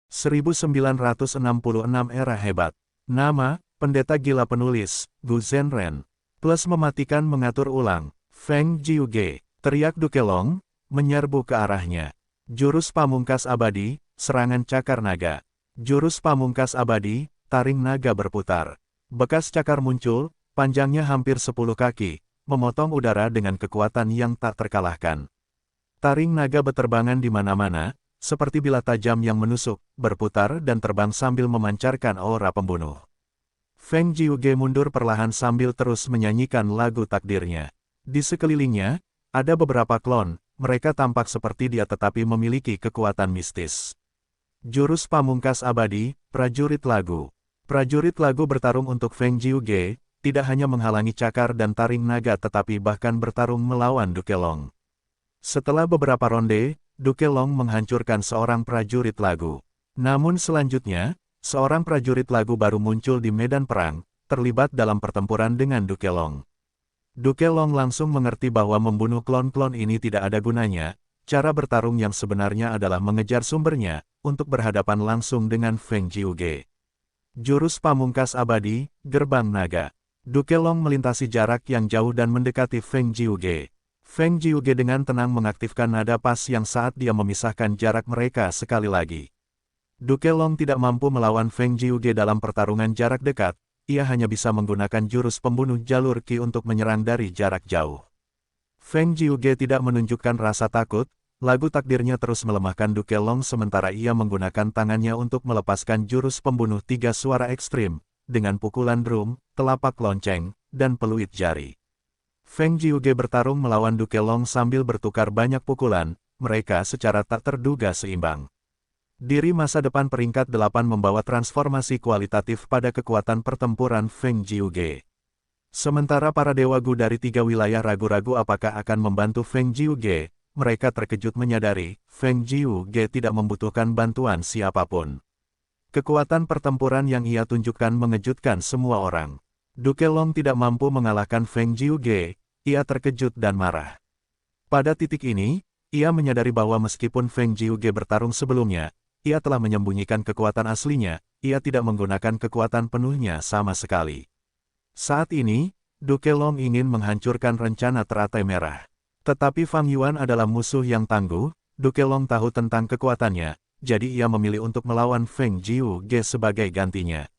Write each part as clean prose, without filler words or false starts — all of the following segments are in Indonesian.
1966 Era Hebat. Nama, Pendeta Gila Penulis, Gu Zhenren. Plus mematikan mengatur ulang, Feng Jiuge. Teriak Dukelong, menyerbu ke arahnya. Jurus Pamungkas Abadi, Serangan Cakar Naga. Jurus Pamungkas Abadi, Taring Naga berputar. Bekas cakar muncul, panjangnya hampir 10 kaki, memotong udara dengan kekuatan yang tak terkalahkan. Taring naga beterbangan di mana-mana, seperti bilah tajam yang menusuk, berputar dan terbang sambil memancarkan aura pembunuh. Feng Jiuge mundur perlahan sambil terus menyanyikan lagu takdirnya. Di sekelilingnya, ada beberapa klon, mereka tampak seperti dia tetapi memiliki kekuatan mistis. Jurus Pamungkas Abadi, Prajurit Lagu. Prajurit Lagu bertarung untuk Feng Jiuge, tidak hanya menghalangi cakar dan taring naga tetapi bahkan bertarung melawan Dukelong. Setelah beberapa ronde, Dukelong menghancurkan seorang prajurit lagu. Namun selanjutnya, seorang prajurit lagu baru muncul di medan perang, terlibat dalam pertempuran dengan Dukelong. Dukelong langsung mengerti bahwa membunuh klon-klon ini tidak ada gunanya, cara bertarung yang sebenarnya adalah mengejar sumbernya, untuk berhadapan langsung dengan Feng Jiuge. Jurus Pamungkas Abadi, Gerbang Naga. Dukelong melintasi jarak yang jauh dan mendekati Feng Jiuge. Feng Jiuge dengan tenang mengaktifkan nada pas yang saat dia memisahkan jarak mereka sekali lagi. Dukelong tidak mampu melawan Feng Jiuge dalam pertarungan jarak dekat, ia hanya bisa menggunakan jurus pembunuh jalur Qi untuk menyerang dari jarak jauh. Feng Jiuge tidak menunjukkan rasa takut, lagu takdirnya terus melemahkan Dukelong sementara ia menggunakan tangannya untuk melepaskan jurus pembunuh 3 suara ekstrim, dengan pukulan drum, telapak lonceng, dan peluit jari. Feng Jiuge bertarung melawan Dukelong sambil bertukar banyak pukulan, mereka secara tak terduga seimbang. Diri masa depan peringkat 8 membawa transformasi kualitatif pada kekuatan pertempuran Feng Jiuge. Sementara para Dewa Gu dari 3 wilayah ragu-ragu apakah akan membantu Feng Jiuge, mereka terkejut menyadari, Feng Jiuge tidak membutuhkan bantuan siapapun. Kekuatan pertempuran yang ia tunjukkan mengejutkan semua orang. Dukelong tidak mampu mengalahkan Feng Jiuge, ia terkejut dan marah. Pada titik ini, ia menyadari bahwa meskipun Feng Jiuge bertarung sebelumnya, ia telah menyembunyikan kekuatan aslinya, ia tidak menggunakan kekuatan penuhnya sama sekali. Saat ini, Dukelong ingin menghancurkan rencana teratai merah. Tetapi Fang Yuan adalah musuh yang tangguh, Dukelong tahu tentang kekuatannya, jadi ia memilih untuk melawan Feng Jiuge sebagai gantinya.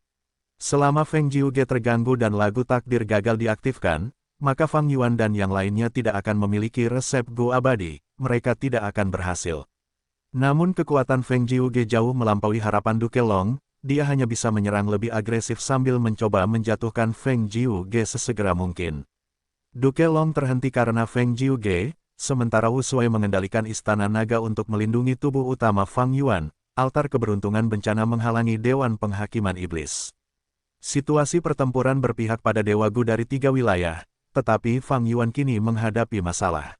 Selama Feng Jiuge terganggu dan lagu takdir gagal diaktifkan, maka Fang Yuan dan yang lainnya tidak akan memiliki resep Gu abadi, mereka tidak akan berhasil. Namun kekuatan Feng Jiuge jauh melampaui harapan Dukelong, dia hanya bisa menyerang lebih agresif sambil mencoba menjatuhkan Feng Jiuge sesegera mungkin. Dukelong terhenti karena Feng Jiuge, sementara Wu Shui mengendalikan Istana Naga untuk melindungi tubuh utama Fang Yuan, altar keberuntungan bencana menghalangi Dewan Penghakiman Iblis. Situasi pertempuran berpihak pada Dewa Gu dari 3 wilayah, tetapi Fang Yuan kini menghadapi masalah.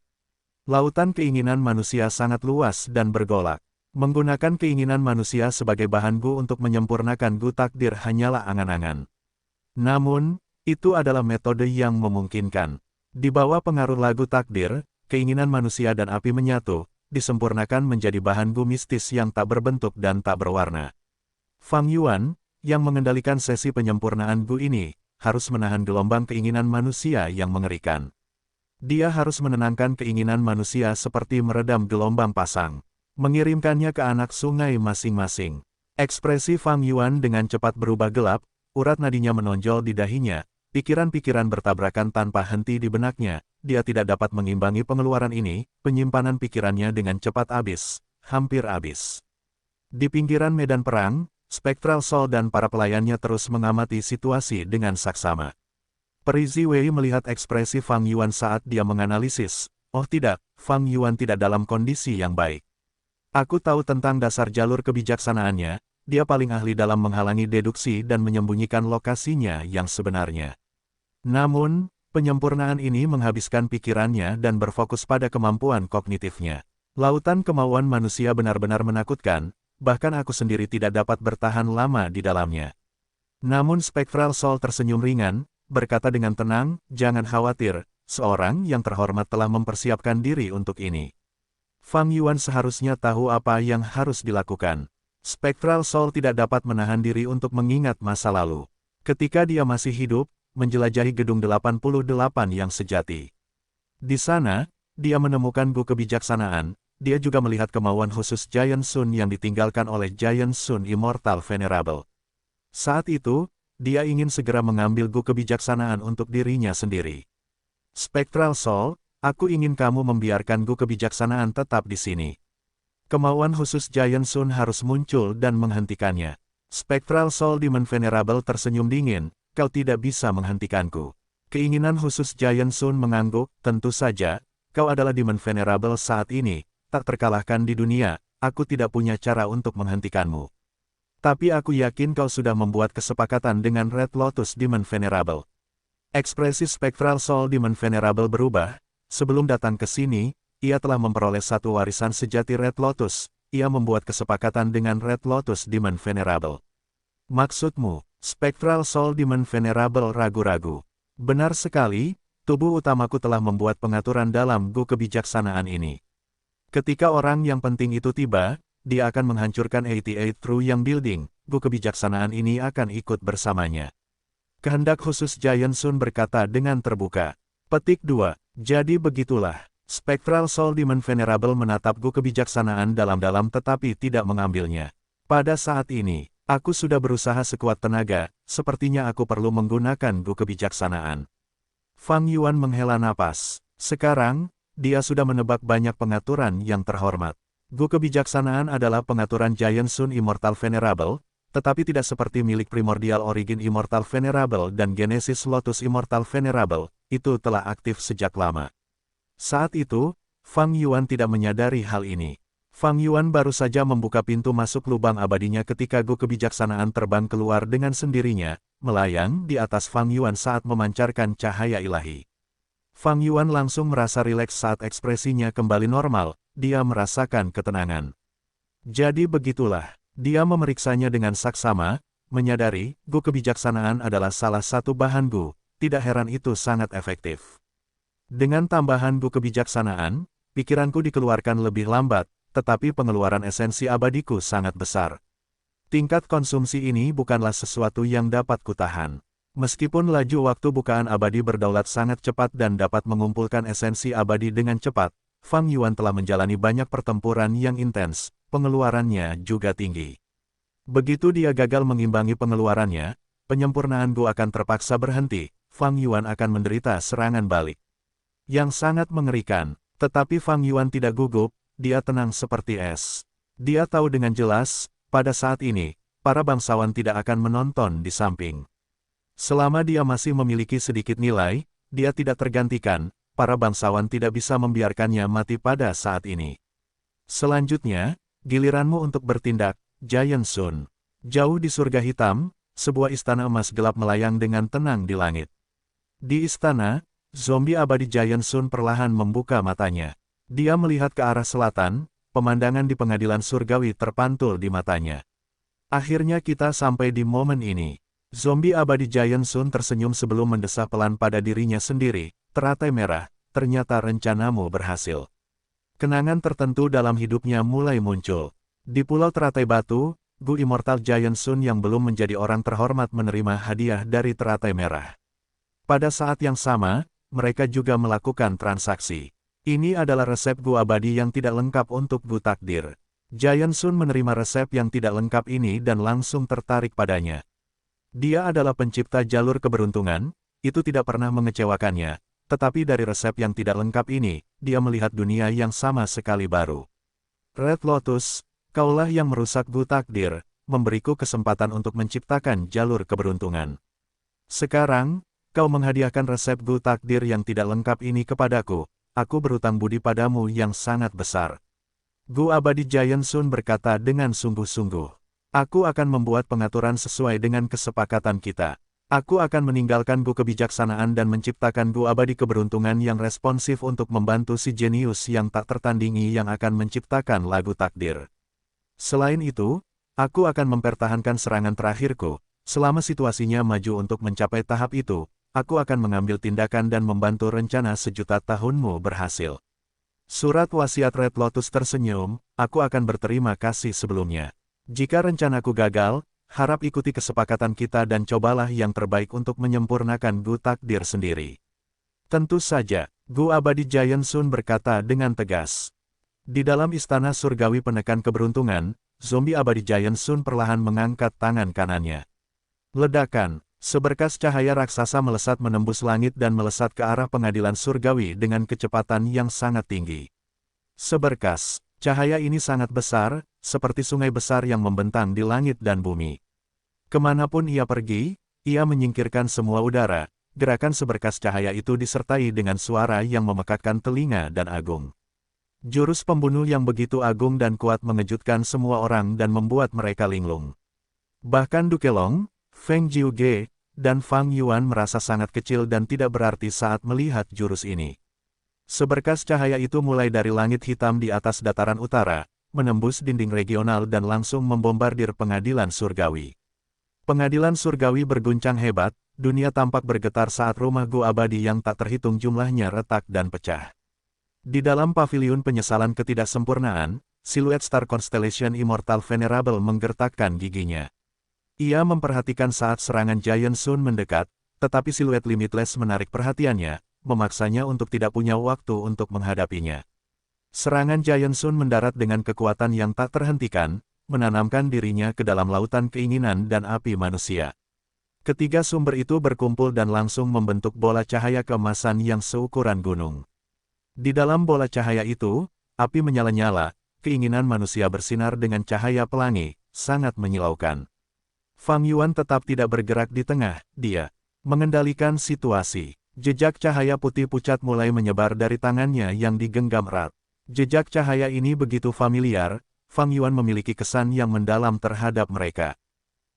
Lautan keinginan manusia sangat luas dan bergolak. Menggunakan keinginan manusia sebagai bahan Gu untuk menyempurnakan Gu takdir hanyalah angan-angan. Namun, itu adalah metode yang memungkinkan. Di bawah pengaruh lagu takdir, keinginan manusia dan api menyatu, disempurnakan menjadi bahan Gu mistis yang tak berbentuk dan tak berwarna. Fang Yuan, yang mengendalikan sesi penyempurnaan Gu ini, harus menahan gelombang keinginan manusia yang mengerikan. Dia harus menenangkan keinginan manusia seperti meredam gelombang pasang, mengirimkannya ke anak sungai masing-masing. Ekspresi Fang Yuan dengan cepat berubah gelap, urat nadinya menonjol di dahinya, pikiran-pikiran bertabrakan tanpa henti di benaknya, dia tidak dapat mengimbangi pengeluaran ini, penyimpanan pikirannya dengan cepat habis, hampir habis. Di pinggiran medan perang, Spectral Soul dan para pelayannya terus mengamati situasi dengan saksama. Peri Ziwei melihat ekspresi Fang Yuan saat dia menganalisis, oh tidak, Fang Yuan tidak dalam kondisi yang baik. Aku tahu tentang dasar jalur kebijaksanaannya, dia paling ahli dalam menghalangi deduksi dan menyembunyikan lokasinya yang sebenarnya. Namun, penyempurnaan ini menghabiskan pikirannya dan berfokus pada kemampuan kognitifnya. Lautan kemauan manusia benar-benar menakutkan, bahkan aku sendiri tidak dapat bertahan lama di dalamnya. Namun Spectral Soul tersenyum ringan, berkata dengan tenang, jangan khawatir, seorang yang terhormat telah mempersiapkan diri untuk ini. Fang Yuan seharusnya tahu apa yang harus dilakukan. Spectral Soul tidak dapat menahan diri untuk mengingat masa lalu. Ketika dia masih hidup, menjelajahi gedung 88 yang sejati. Di sana, dia menemukan Gu kebijaksanaan, dia juga melihat kemauan khusus Giant Sun yang ditinggalkan oleh Giant Sun Immortal Venerable. Saat itu, dia ingin segera mengambil Gu kebijaksanaan untuk dirinya sendiri. Spectral Soul, aku ingin kamu membiarkan Gu kebijaksanaan tetap di sini. Kemauan khusus Giant Sun harus muncul dan menghentikannya. Spectral Soul Demon Venerable tersenyum dingin, kau tidak bisa menghentikanku. Keinginan khusus Giant Sun mengangguk, tentu saja, kau adalah Demon Venerable saat ini, tak terkalahkan di dunia, aku tidak punya cara untuk menghentikanmu. Tapi aku yakin kau sudah membuat kesepakatan dengan Red Lotus Demon Venerable. Ekspresi Spectral Soul Demon Venerable berubah, sebelum datang ke sini, ia telah memperoleh satu warisan sejati Red Lotus, ia membuat kesepakatan dengan Red Lotus Demon Venerable. Maksudmu, Spectral Soul Demon Venerable ragu-ragu. Benar sekali, tubuh utamaku telah membuat pengaturan dalam Gu kebijaksanaan ini. Ketika orang yang penting itu tiba, dia akan menghancurkan 88 True Yang Building, Gu kebijaksanaan ini akan ikut bersamanya. Kehendak khusus Giant Sun berkata dengan terbuka. Petik 2, jadi begitulah. Spectral Soul Demon Venerable menatap Gu kebijaksanaan dalam-dalam tetapi tidak mengambilnya. Pada saat ini, aku sudah berusaha sekuat tenaga, sepertinya aku perlu menggunakan Gu kebijaksanaan. Fang Yuan menghela napas. Sekarang, dia sudah menebak banyak pengaturan yang terhormat. Gu kebijaksanaan adalah pengaturan Giant Sun Immortal Venerable, tetapi tidak seperti milik Primordial Origin Immortal Venerable dan Genesis Lotus Immortal Venerable, itu telah aktif sejak lama. Saat itu, Fang Yuan tidak menyadari hal ini. Fang Yuan baru saja membuka pintu masuk lubang abadinya ketika Gu kebijaksanaan terbang keluar dengan sendirinya, melayang di atas Fang Yuan saat memancarkan cahaya ilahi. Fang Yuan langsung merasa rileks saat ekspresinya kembali normal, dia merasakan ketenangan. Jadi begitulah, dia memeriksanya dengan saksama, menyadari Gu kebijaksanaan adalah salah satu bahan Gu, tidak heran itu sangat efektif. Dengan tambahan Gu kebijaksanaan, pikiranku dikeluarkan lebih lambat, tetapi pengeluaran esensi abadiku sangat besar. Tingkat konsumsi ini bukanlah sesuatu yang dapat kutahan. Meskipun laju waktu bukaan abadi berdaulat sangat cepat dan dapat mengumpulkan esensi abadi dengan cepat, Fang Yuan telah menjalani banyak pertempuran yang intens, pengeluarannya juga tinggi. Begitu dia gagal mengimbangi pengeluarannya, penyempurnaan Gu akan terpaksa berhenti, Fang Yuan akan menderita serangan balik. Yang sangat mengerikan, tetapi Fang Yuan tidak gugup, dia tenang seperti es. Dia tahu dengan jelas, pada saat ini, para bangsawan tidak akan menonton di samping. Selama dia masih memiliki sedikit nilai, dia tidak tergantikan, para bangsawan tidak bisa membiarkannya mati pada saat ini. Selanjutnya, giliranmu untuk bertindak, Giant Sun. Jauh di surga hitam, sebuah istana emas gelap melayang dengan tenang di langit. Di istana, zombie abadi Giant Sun perlahan membuka matanya. Dia melihat ke arah selatan, pemandangan di pengadilan surgawi terpantul di matanya. Akhirnya kita sampai di momen ini. Zombie abadi Giant Sun tersenyum sebelum mendesah pelan pada dirinya sendiri, teratai merah, ternyata rencanamu berhasil. Kenangan tertentu dalam hidupnya mulai muncul. Di Pulau Teratai Batu, Gu Immortal Giant Sun yang belum menjadi orang terhormat menerima hadiah dari teratai merah. Pada saat yang sama, mereka juga melakukan transaksi. Ini adalah resep Gu abadi yang tidak lengkap untuk Gu takdir. Giant Sun menerima resep yang tidak lengkap ini dan langsung tertarik padanya. Dia adalah pencipta jalur keberuntungan, itu tidak pernah mengecewakannya, tetapi dari resep yang tidak lengkap ini, dia melihat dunia yang sama sekali baru. Red Lotus, kaulah yang merusak Gu takdir, memberiku kesempatan untuk menciptakan jalur keberuntungan. Sekarang, kau menghadiahkan resep Gu takdir yang tidak lengkap ini kepadaku. Aku berutang budi padamu yang sangat besar. Gu abadi Giant Sun berkata dengan sungguh-sungguh. Aku akan membuat pengaturan sesuai dengan kesepakatan kita. Aku akan meninggalkan Gu kebijaksanaan dan menciptakan Gu abadi keberuntungan yang responsif untuk membantu si jenius yang tak tertandingi yang akan menciptakan lagu takdir. Selain itu, aku akan mempertahankan serangan terakhirku. Selama situasinya maju untuk mencapai tahap itu, aku akan mengambil tindakan dan membantu rencana sejuta tahunmu berhasil. Surat wasiat Red Lotus tersenyum, aku akan berterima kasih sebelumnya. Jika rencanaku gagal, harap ikuti kesepakatan kita dan cobalah yang terbaik untuk menyempurnakan Gu takdir sendiri. Tentu saja, Gu abadi Giant Sun berkata dengan tegas. Di dalam istana surgawi penekan keberuntungan, zombie abadi Giant Sun perlahan mengangkat tangan kanannya. Ledakan, seberkas cahaya raksasa melesat menembus langit dan melesat ke arah pengadilan surgawi dengan kecepatan yang sangat tinggi. Seberkas, cahaya ini sangat besar, seperti sungai besar yang membentang di langit dan bumi. Kemanapun ia pergi, ia menyingkirkan semua udara. Gerakan seberkas cahaya itu disertai dengan suara yang memekakkan telinga dan agung. Jurus pembunuh yang begitu agung dan kuat mengejutkan semua orang dan membuat mereka linglung. Bahkan Dukelong, Feng Jiuge, dan Fang Yuan merasa sangat kecil dan tidak berarti saat melihat jurus ini. Seberkas cahaya itu mulai dari langit hitam di atas dataran utara, menembus dinding regional dan langsung membombardir pengadilan surgawi. Pengadilan surgawi berguncang hebat, dunia tampak bergetar saat rumah Gu abadi yang tak terhitung jumlahnya retak dan pecah. Di dalam paviliun penyesalan ketidaksempurnaan, siluet Star Constellation Immortal Venerable menggertakkan giginya. Ia memperhatikan saat serangan Giant Sun mendekat, tetapi siluet Limitless menarik perhatiannya, memaksanya untuk tidak punya waktu untuk menghadapinya. Serangan Giant Sun mendarat dengan kekuatan yang tak terhentikan, menanamkan dirinya ke dalam lautan keinginan dan api manusia. Ketiga sumber itu berkumpul dan langsung membentuk bola cahaya keemasan yang seukuran gunung. Di dalam bola cahaya itu, api menyala-nyala, keinginan manusia bersinar dengan cahaya pelangi, sangat menyilaukan. Fang Yuan tetap tidak bergerak di tengah, dia mengendalikan situasi. Jejak cahaya putih pucat mulai menyebar dari tangannya yang digenggam erat. Jejak cahaya ini begitu familiar, Fang Yuan memiliki kesan yang mendalam terhadap mereka.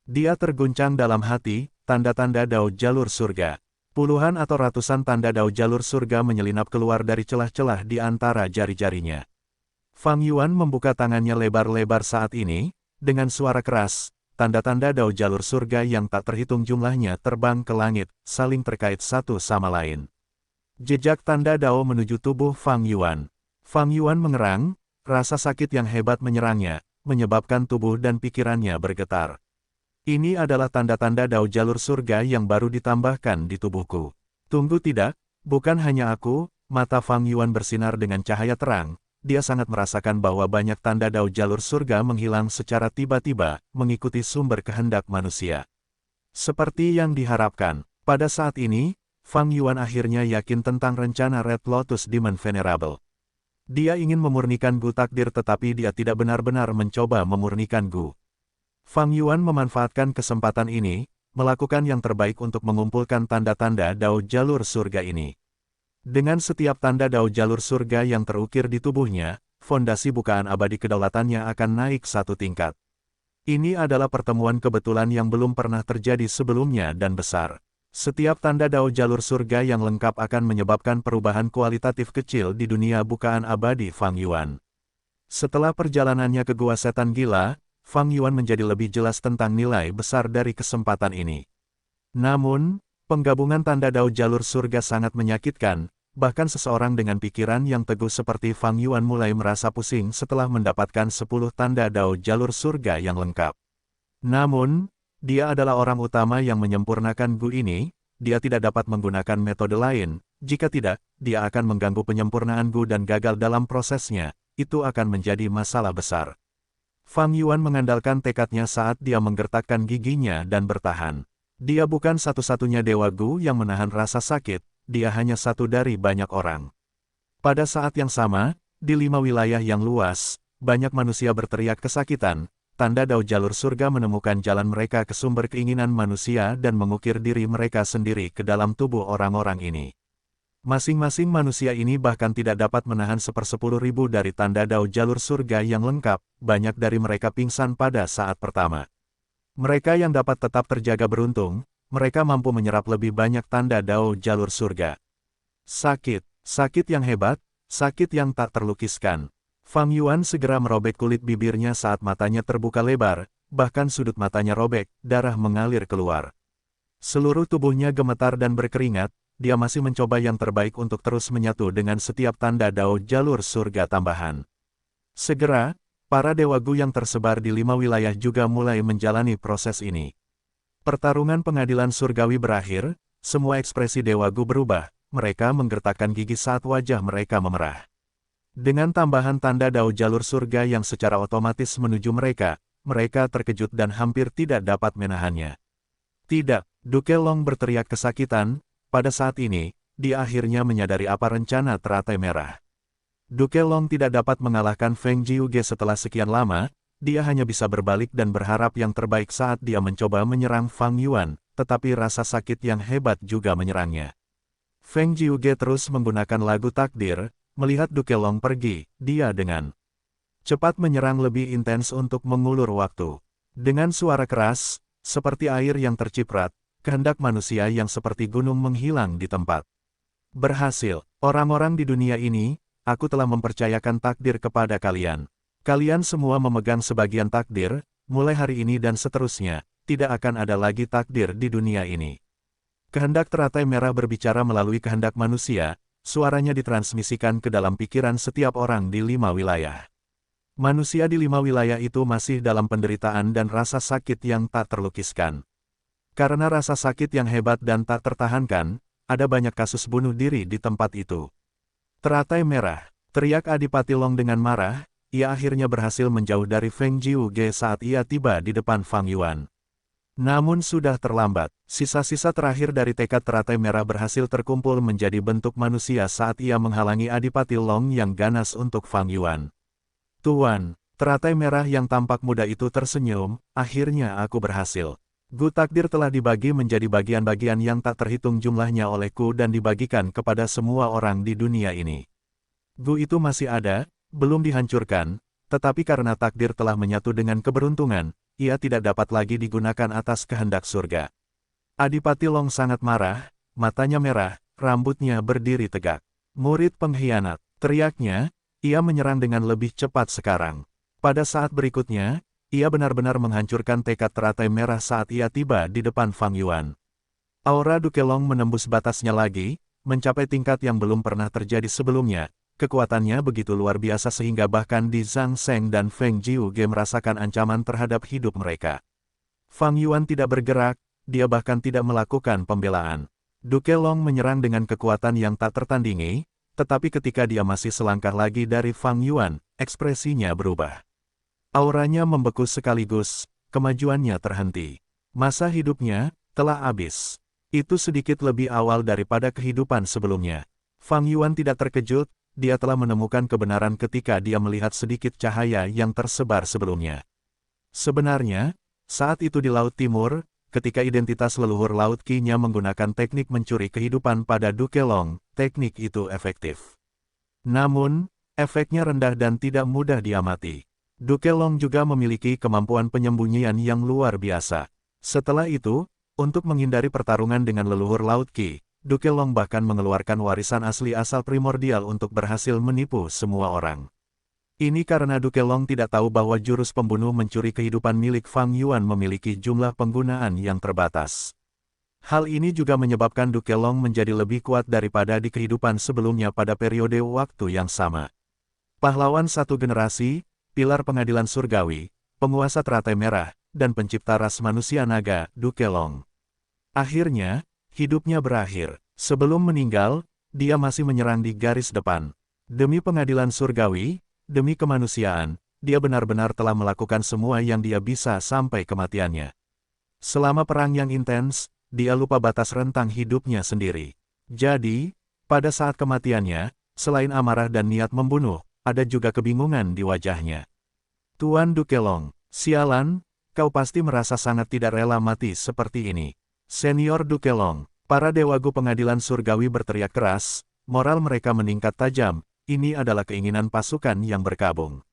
Dia terguncang dalam hati, tanda-tanda dao jalur surga. Puluhan atau ratusan tanda dao jalur surga menyelinap keluar dari celah-celah di antara jari-jarinya. Fang Yuan membuka tangannya lebar-lebar saat ini, dengan suara keras, tanda-tanda dao jalur surga yang tak terhitung jumlahnya terbang ke langit, saling terkait satu sama lain. Jejak tanda dao menuju tubuh Fang Yuan. Fang Yuan mengerang, rasa sakit yang hebat menyerangnya, menyebabkan tubuh dan pikirannya bergetar. Ini adalah tanda-tanda dao jalur surga yang baru ditambahkan di tubuhku. Tunggu tidak, bukan hanya aku, mata Fang Yuan bersinar dengan cahaya terang, dia sangat merasakan bahwa banyak tanda dao jalur surga menghilang secara tiba-tiba, mengikuti sumber kehendak manusia. Seperti yang diharapkan, pada saat ini, Fang Yuan akhirnya yakin tentang rencana Red Lotus Demon Venerable. Dia ingin memurnikan Gu takdir tetapi dia tidak benar-benar mencoba memurnikan Gu. Fang Yuan memanfaatkan kesempatan ini, melakukan yang terbaik untuk mengumpulkan tanda-tanda dao jalur surga ini. Dengan setiap tanda dao jalur surga yang terukir di tubuhnya, fondasi bukaan abadi kedaulatannya akan naik satu tingkat. Ini adalah pertemuan kebetulan yang belum pernah terjadi sebelumnya dan besar. Setiap tanda dao jalur surga yang lengkap akan menyebabkan perubahan kualitatif kecil di dunia bukaan abadi Fang Yuan. Setelah perjalanannya ke Gua Setan Gila, Fang Yuan menjadi lebih jelas tentang nilai besar dari kesempatan ini. Namun, penggabungan tanda dao jalur surga sangat menyakitkan, bahkan seseorang dengan pikiran yang teguh seperti Fang Yuan mulai merasa pusing setelah mendapatkan 10 tanda dao jalur surga yang lengkap. Namun, dia adalah orang utama yang menyempurnakan Gu ini, dia tidak dapat menggunakan metode lain, jika tidak, dia akan mengganggu penyempurnaan Gu dan gagal dalam prosesnya, itu akan menjadi masalah besar. Fang Yuan mengandalkan tekadnya saat dia menggertakkan giginya dan bertahan. Dia bukan satu-satunya Dewa Gu yang menahan rasa sakit, dia hanya satu dari banyak orang. Pada saat yang sama, di 5 wilayah yang luas, banyak manusia berteriak kesakitan, tanda dao jalur surga menemukan jalan mereka ke sumber keinginan manusia dan mengukir diri mereka sendiri ke dalam tubuh orang-orang ini. Masing-masing manusia ini bahkan tidak dapat menahan 1/10.000 dari tanda dao jalur surga yang lengkap, banyak dari mereka pingsan pada saat pertama. Mereka yang dapat tetap terjaga beruntung, mereka mampu menyerap lebih banyak tanda dao jalur surga. Sakit, sakit yang hebat, sakit yang tak terlukiskan. Fang Yuan segera merobek kulit bibirnya saat matanya terbuka lebar, bahkan sudut matanya robek, darah mengalir keluar. Seluruh tubuhnya gemetar dan berkeringat, dia masih mencoba yang terbaik untuk terus menyatu dengan setiap tanda dao jalur surga tambahan. Segera, Para Dewa Gu yang tersebar di 5 wilayah juga mulai menjalani proses ini. Pertarungan pengadilan surgawi berakhir, semua ekspresi Dewa Gu berubah, mereka menggertakkan gigi saat wajah mereka memerah. Dengan tambahan tanda dao jalur surga yang secara otomatis menuju mereka, mereka terkejut dan hampir tidak dapat menahannya. Tidak, Duke Long berteriak kesakitan, pada saat ini, dia akhirnya menyadari apa rencana teratai merah. Duke Long tidak dapat mengalahkan Feng Jiuge setelah sekian lama, dia hanya bisa berbalik dan berharap yang terbaik saat dia mencoba menyerang Fang Yuan, tetapi rasa sakit yang hebat juga menyerangnya. Feng Jiuge terus menggunakan lagu takdir, melihat Duke Long pergi, dia dengan cepat menyerang lebih intens untuk mengulur waktu. Dengan suara keras, seperti air yang terciprat, kehendak manusia yang seperti gunung menghilang di tempat. Berhasil, orang-orang di dunia ini, aku telah mempercayakan takdir kepada kalian. Kalian semua memegang sebagian takdir, mulai hari ini dan seterusnya, tidak akan ada lagi takdir di dunia ini. Kehendak teratai merah berbicara melalui kehendak manusia, suaranya ditransmisikan ke dalam pikiran setiap orang di 5 wilayah. Manusia di 5 wilayah itu masih dalam penderitaan dan rasa sakit yang tak terlukiskan. Karena rasa sakit yang hebat dan tak tertahankan, ada banyak kasus bunuh diri di tempat itu. Teratai merah, teriak Adipati Long dengan marah, ia akhirnya berhasil menjauh dari Feng Jiuge saat ia tiba di depan Fang Yuan. Namun sudah terlambat, sisa-sisa terakhir dari tekad teratai merah berhasil terkumpul menjadi bentuk manusia saat ia menghalangi Adipati Long yang ganas untuk Fang Yuan. Tuan, teratai merah yang tampak muda itu tersenyum, akhirnya aku berhasil. Gu takdir telah dibagi menjadi bagian-bagian yang tak terhitung jumlahnya olehku dan dibagikan kepada semua orang di dunia ini. Gu itu masih ada, belum dihancurkan, tetapi karena takdir telah menyatu dengan keberuntungan, ia tidak dapat lagi digunakan atas kehendak surga. Adipati Long sangat marah, matanya merah, rambutnya berdiri tegak. Murid pengkhianat, teriaknya, ia menyerang dengan lebih cepat sekarang. Pada saat berikutnya, ia benar-benar menghancurkan tekad teratai merah saat ia tiba di depan Fang Yuan. Aura Duke Long menembus batasnya lagi, mencapai tingkat yang belum pernah terjadi sebelumnya. Kekuatannya begitu luar biasa sehingga bahkan Di Zhang Seng dan Feng Jiuge merasakan ancaman terhadap hidup mereka. Fang Yuan tidak bergerak, dia bahkan tidak melakukan pembelaan. Duke Long menyerang dengan kekuatan yang tak tertandingi, tetapi ketika dia masih selangkah lagi dari Fang Yuan, ekspresinya berubah. Auranya membeku sekaligus, kemajuannya terhenti. Masa hidupnya telah habis. Itu sedikit lebih awal daripada kehidupan sebelumnya. Fang Yuan tidak terkejut, dia telah menemukan kebenaran ketika dia melihat sedikit cahaya yang tersebar sebelumnya. Sebenarnya, saat itu di Laut Timur, ketika identitas leluhur Laut Qi-nya menggunakan teknik mencuri kehidupan pada Duke Long, teknik itu efektif. Namun, efeknya rendah dan tidak mudah diamati. Duke Long juga memiliki kemampuan penyembunyian yang luar biasa. Setelah itu, untuk menghindari pertarungan dengan leluhur Laut Qi, Duke Long bahkan mengeluarkan warisan asli asal primordial untuk berhasil menipu semua orang. Ini karena Duke Long tidak tahu bahwa jurus pembunuh mencuri kehidupan milik Fang Yuan memiliki jumlah penggunaan yang terbatas. Hal ini juga menyebabkan Duke Long menjadi lebih kuat daripada di kehidupan sebelumnya pada periode waktu yang sama. Pahlawan satu generasi, pilar pengadilan surgawi, penguasa teratai merah, dan pencipta ras manusia naga, Duke Long. Akhirnya, hidupnya berakhir. Sebelum meninggal, dia masih menyerang di garis depan. Demi pengadilan surgawi, demi kemanusiaan, dia benar-benar telah melakukan semua yang dia bisa sampai kematiannya. Selama perang yang intens, dia lupa batas rentang hidupnya sendiri. Jadi, pada saat kematiannya, selain amarah dan niat membunuh, ada juga kebingungan di wajahnya. Tuan Duke Long, sialan, kau pasti merasa sangat tidak rela mati seperti ini. Senior Duke Long, para Dewa Gu pengadilan surgawi berteriak keras, moral mereka meningkat tajam, ini adalah keinginan pasukan yang berkabung.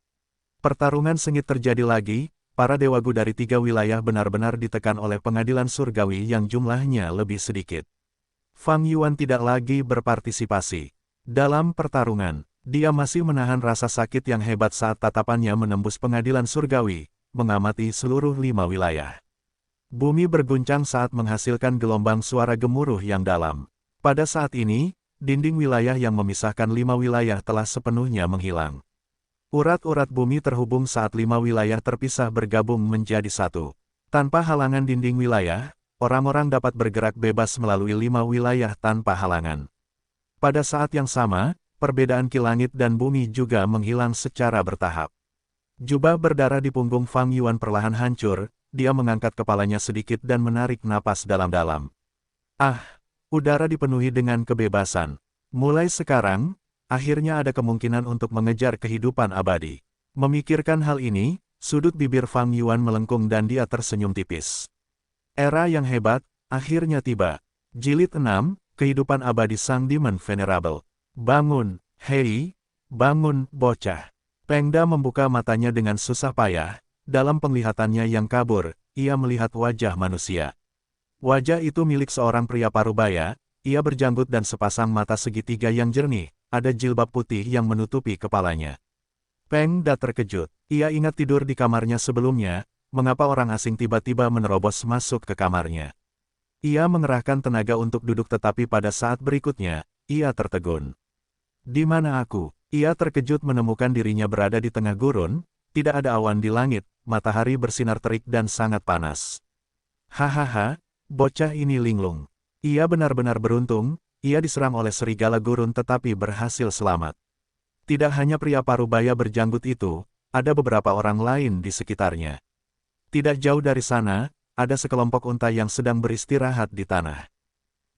Pertarungan sengit terjadi lagi, para Dewa Gu dari 3 wilayah benar-benar ditekan oleh pengadilan surgawi yang jumlahnya lebih sedikit. Fang Yuan tidak lagi berpartisipasi dalam pertarungan. Dia masih menahan rasa sakit yang hebat saat tatapannya menembus pengadilan surgawi, mengamati seluruh 5 wilayah. Bumi berguncang saat menghasilkan gelombang suara gemuruh yang dalam. Pada saat ini, dinding wilayah yang memisahkan 5 wilayah telah sepenuhnya menghilang. Urat-urat bumi terhubung saat 5 wilayah terpisah bergabung menjadi satu. Tanpa halangan dinding wilayah, orang-orang dapat bergerak bebas melalui 5 wilayah tanpa halangan. Pada saat yang sama, perbedaan ki langit dan bumi juga menghilang secara bertahap. Jubah berdarah di punggung Fang Yuan perlahan hancur, dia mengangkat kepalanya sedikit dan menarik napas dalam-dalam. Ah, udara dipenuhi dengan kebebasan. Mulai sekarang, akhirnya ada kemungkinan untuk mengejar kehidupan abadi. Memikirkan hal ini, sudut bibir Fang Yuan melengkung dan dia tersenyum tipis. Era yang hebat, akhirnya tiba. Jilid 6, Kehidupan Abadi Sang Demon Venerable. Bangun, hei, bangun, bocah. Pengda membuka matanya dengan susah payah, dalam penglihatannya yang kabur, ia melihat wajah manusia. Wajah itu milik seorang pria parubaya, ia berjanggut dan sepasang mata segitiga yang jernih, ada jilbab putih yang menutupi kepalanya. Pengda terkejut, ia ingat tidur di kamarnya sebelumnya, mengapa orang asing tiba-tiba menerobos masuk ke kamarnya. Ia mengerahkan tenaga untuk duduk tetapi pada saat berikutnya, ia tertegun. Di mana aku? Ia terkejut menemukan dirinya berada di tengah gurun, tidak ada awan di langit, matahari bersinar terik dan sangat panas. Hahaha, bocah ini linglung. Ia benar-benar beruntung, ia diserang oleh serigala gurun tetapi berhasil selamat. Tidak hanya pria parubaya berjanggut itu, ada beberapa orang lain di sekitarnya. Tidak jauh dari sana, ada sekelompok unta yang sedang beristirahat di tanah.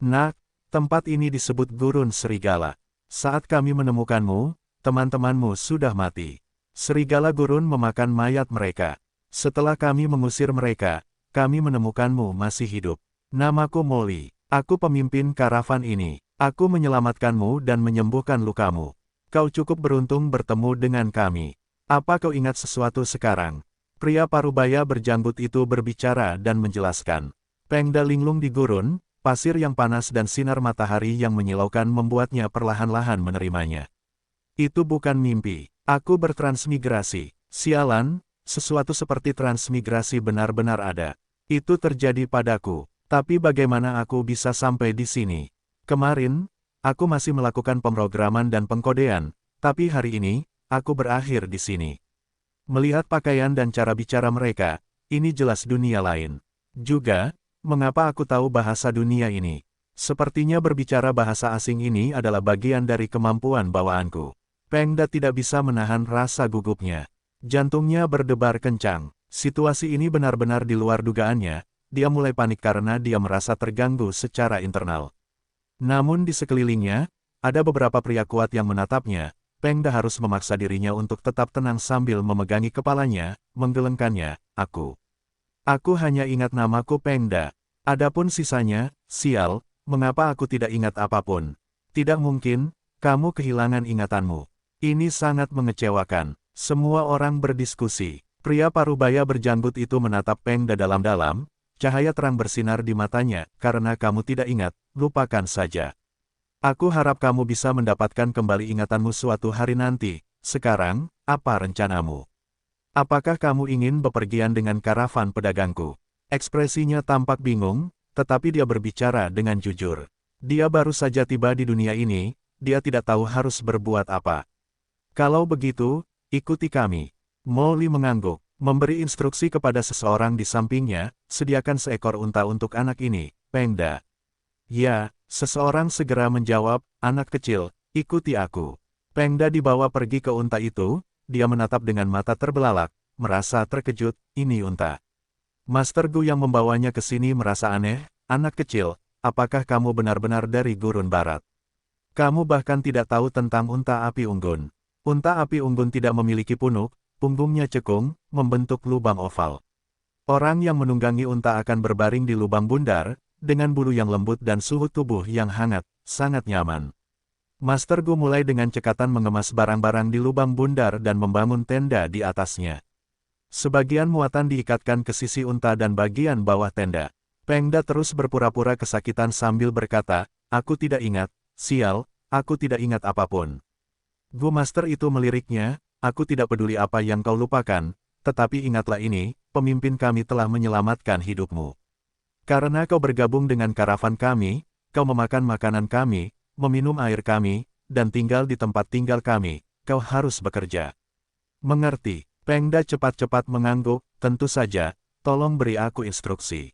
Nak, tempat ini disebut gurun serigala. Saat kami menemukanmu, teman-temanmu sudah mati. Serigala gurun memakan mayat mereka. Setelah kami mengusir mereka, kami menemukanmu masih hidup. Namaku Molly, aku pemimpin karavan ini. Aku menyelamatkanmu dan menyembuhkan lukamu. Kau cukup beruntung bertemu dengan kami. Apa kau ingat sesuatu sekarang? Pria parubaya berjanggut itu berbicara dan menjelaskan. Pengda linglung di gurun, pasir yang panas dan sinar matahari yang menyilaukan membuatnya perlahan-lahan menerimanya. Itu bukan mimpi. Aku bertransmigrasi. Sialan, sesuatu seperti transmigrasi benar-benar ada. Itu terjadi padaku. Tapi bagaimana aku bisa sampai di sini? Kemarin, aku masih melakukan pemrograman dan pengkodean, tapi hari ini, aku berakhir di sini. Melihat pakaian dan cara bicara mereka, ini jelas dunia lain. Juga, mengapa aku tahu bahasa dunia ini? Sepertinya berbicara bahasa asing ini adalah bagian dari kemampuan bawaanku. Pengda tidak bisa menahan rasa gugupnya. Jantungnya berdebar kencang. Situasi ini benar-benar di luar dugaannya. Dia mulai panik karena dia merasa terganggu secara internal. Namun di sekelilingnya, ada beberapa pria kuat yang menatapnya. Pengda harus memaksa dirinya untuk tetap tenang sambil memegangi kepalanya, menggelengkannya. Aku hanya ingat namaku Pengda. Adapun sisanya, sial, mengapa aku tidak ingat apapun? Tidak mungkin, kamu kehilangan ingatanmu. Ini sangat mengecewakan. Semua orang berdiskusi. Pria parubaya berjanggut itu menatap Pengda dalam-dalam, cahaya terang bersinar di matanya, karena kamu tidak ingat, lupakan saja. Aku harap kamu bisa mendapatkan kembali ingatanmu suatu hari nanti. Sekarang, apa rencanamu? Apakah kamu ingin bepergian dengan karavan pedagangku? Ekspresinya tampak bingung, tetapi dia berbicara dengan jujur. Dia baru saja tiba di dunia ini, dia tidak tahu harus berbuat apa. Kalau begitu, ikuti kami. Molly mengangguk, memberi instruksi kepada seseorang di sampingnya, sediakan seekor unta untuk anak ini, Pengda. Ya, seseorang segera menjawab, anak kecil, ikuti aku. Pengda dibawa pergi ke unta itu. Dia menatap dengan mata terbelalak, merasa terkejut, ini unta. Master Gu yang membawanya ke sini merasa aneh, anak kecil, apakah kamu benar-benar dari gurun barat? Kamu bahkan tidak tahu tentang unta api unggun. Unta api unggun tidak memiliki punuk, punggungnya cekung, membentuk lubang oval. Orang yang menunggangi unta akan berbaring di lubang bundar, dengan bulu yang lembut dan suhu tubuh yang hangat, sangat nyaman. Master Gu mulai dengan cekatan mengemas barang-barang di lubang bundar dan membangun tenda di atasnya. Sebagian muatan diikatkan ke sisi unta dan bagian bawah tenda. Pengda terus berpura-pura kesakitan sambil berkata, aku tidak ingat, sial, aku tidak ingat apapun. Gu Master itu meliriknya, aku tidak peduli apa yang kau lupakan, tetapi ingatlah ini, pemimpin kami telah menyelamatkan hidupmu. Karena kau bergabung dengan karavan kami, kau memakan makanan kami, meminum air kami, dan tinggal di tempat tinggal kami, kau harus bekerja. Mengerti. Pengda cepat-cepat mengangguk, tentu saja, tolong beri aku instruksi.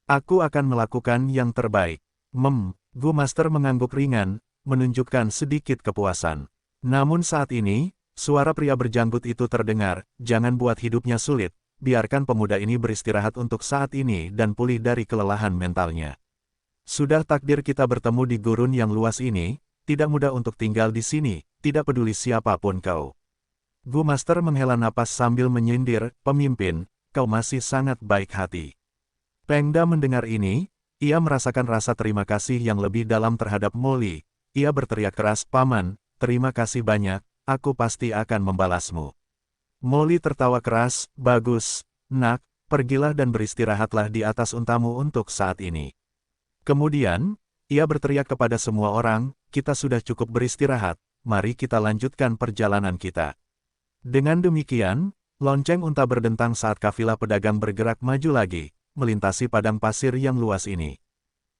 Aku akan melakukan yang terbaik. Gu Master mengangguk ringan, menunjukkan sedikit kepuasan. Namun saat ini, suara pria berjanggut itu terdengar, jangan buat hidupnya sulit, biarkan pemuda ini beristirahat untuk saat ini dan pulih dari kelelahan mentalnya. Sudah takdir kita bertemu di gurun yang luas ini, tidak mudah untuk tinggal di sini, tidak peduli siapapun kau. Gu Master menghela napas sambil menyindir, pemimpin, kau masih sangat baik hati. Pengda mendengar ini, ia merasakan rasa terima kasih yang lebih dalam terhadap Molly. Ia berteriak keras, paman, terima kasih banyak, aku pasti akan membalasmu. Molly tertawa keras, bagus, nak, pergilah dan beristirahatlah di atas untamu untuk saat ini. Kemudian, ia berteriak kepada semua orang, kita sudah cukup beristirahat, mari kita lanjutkan perjalanan kita. Dengan demikian, lonceng unta berdentang saat kafilah pedagang bergerak maju lagi, melintasi padang pasir yang luas ini.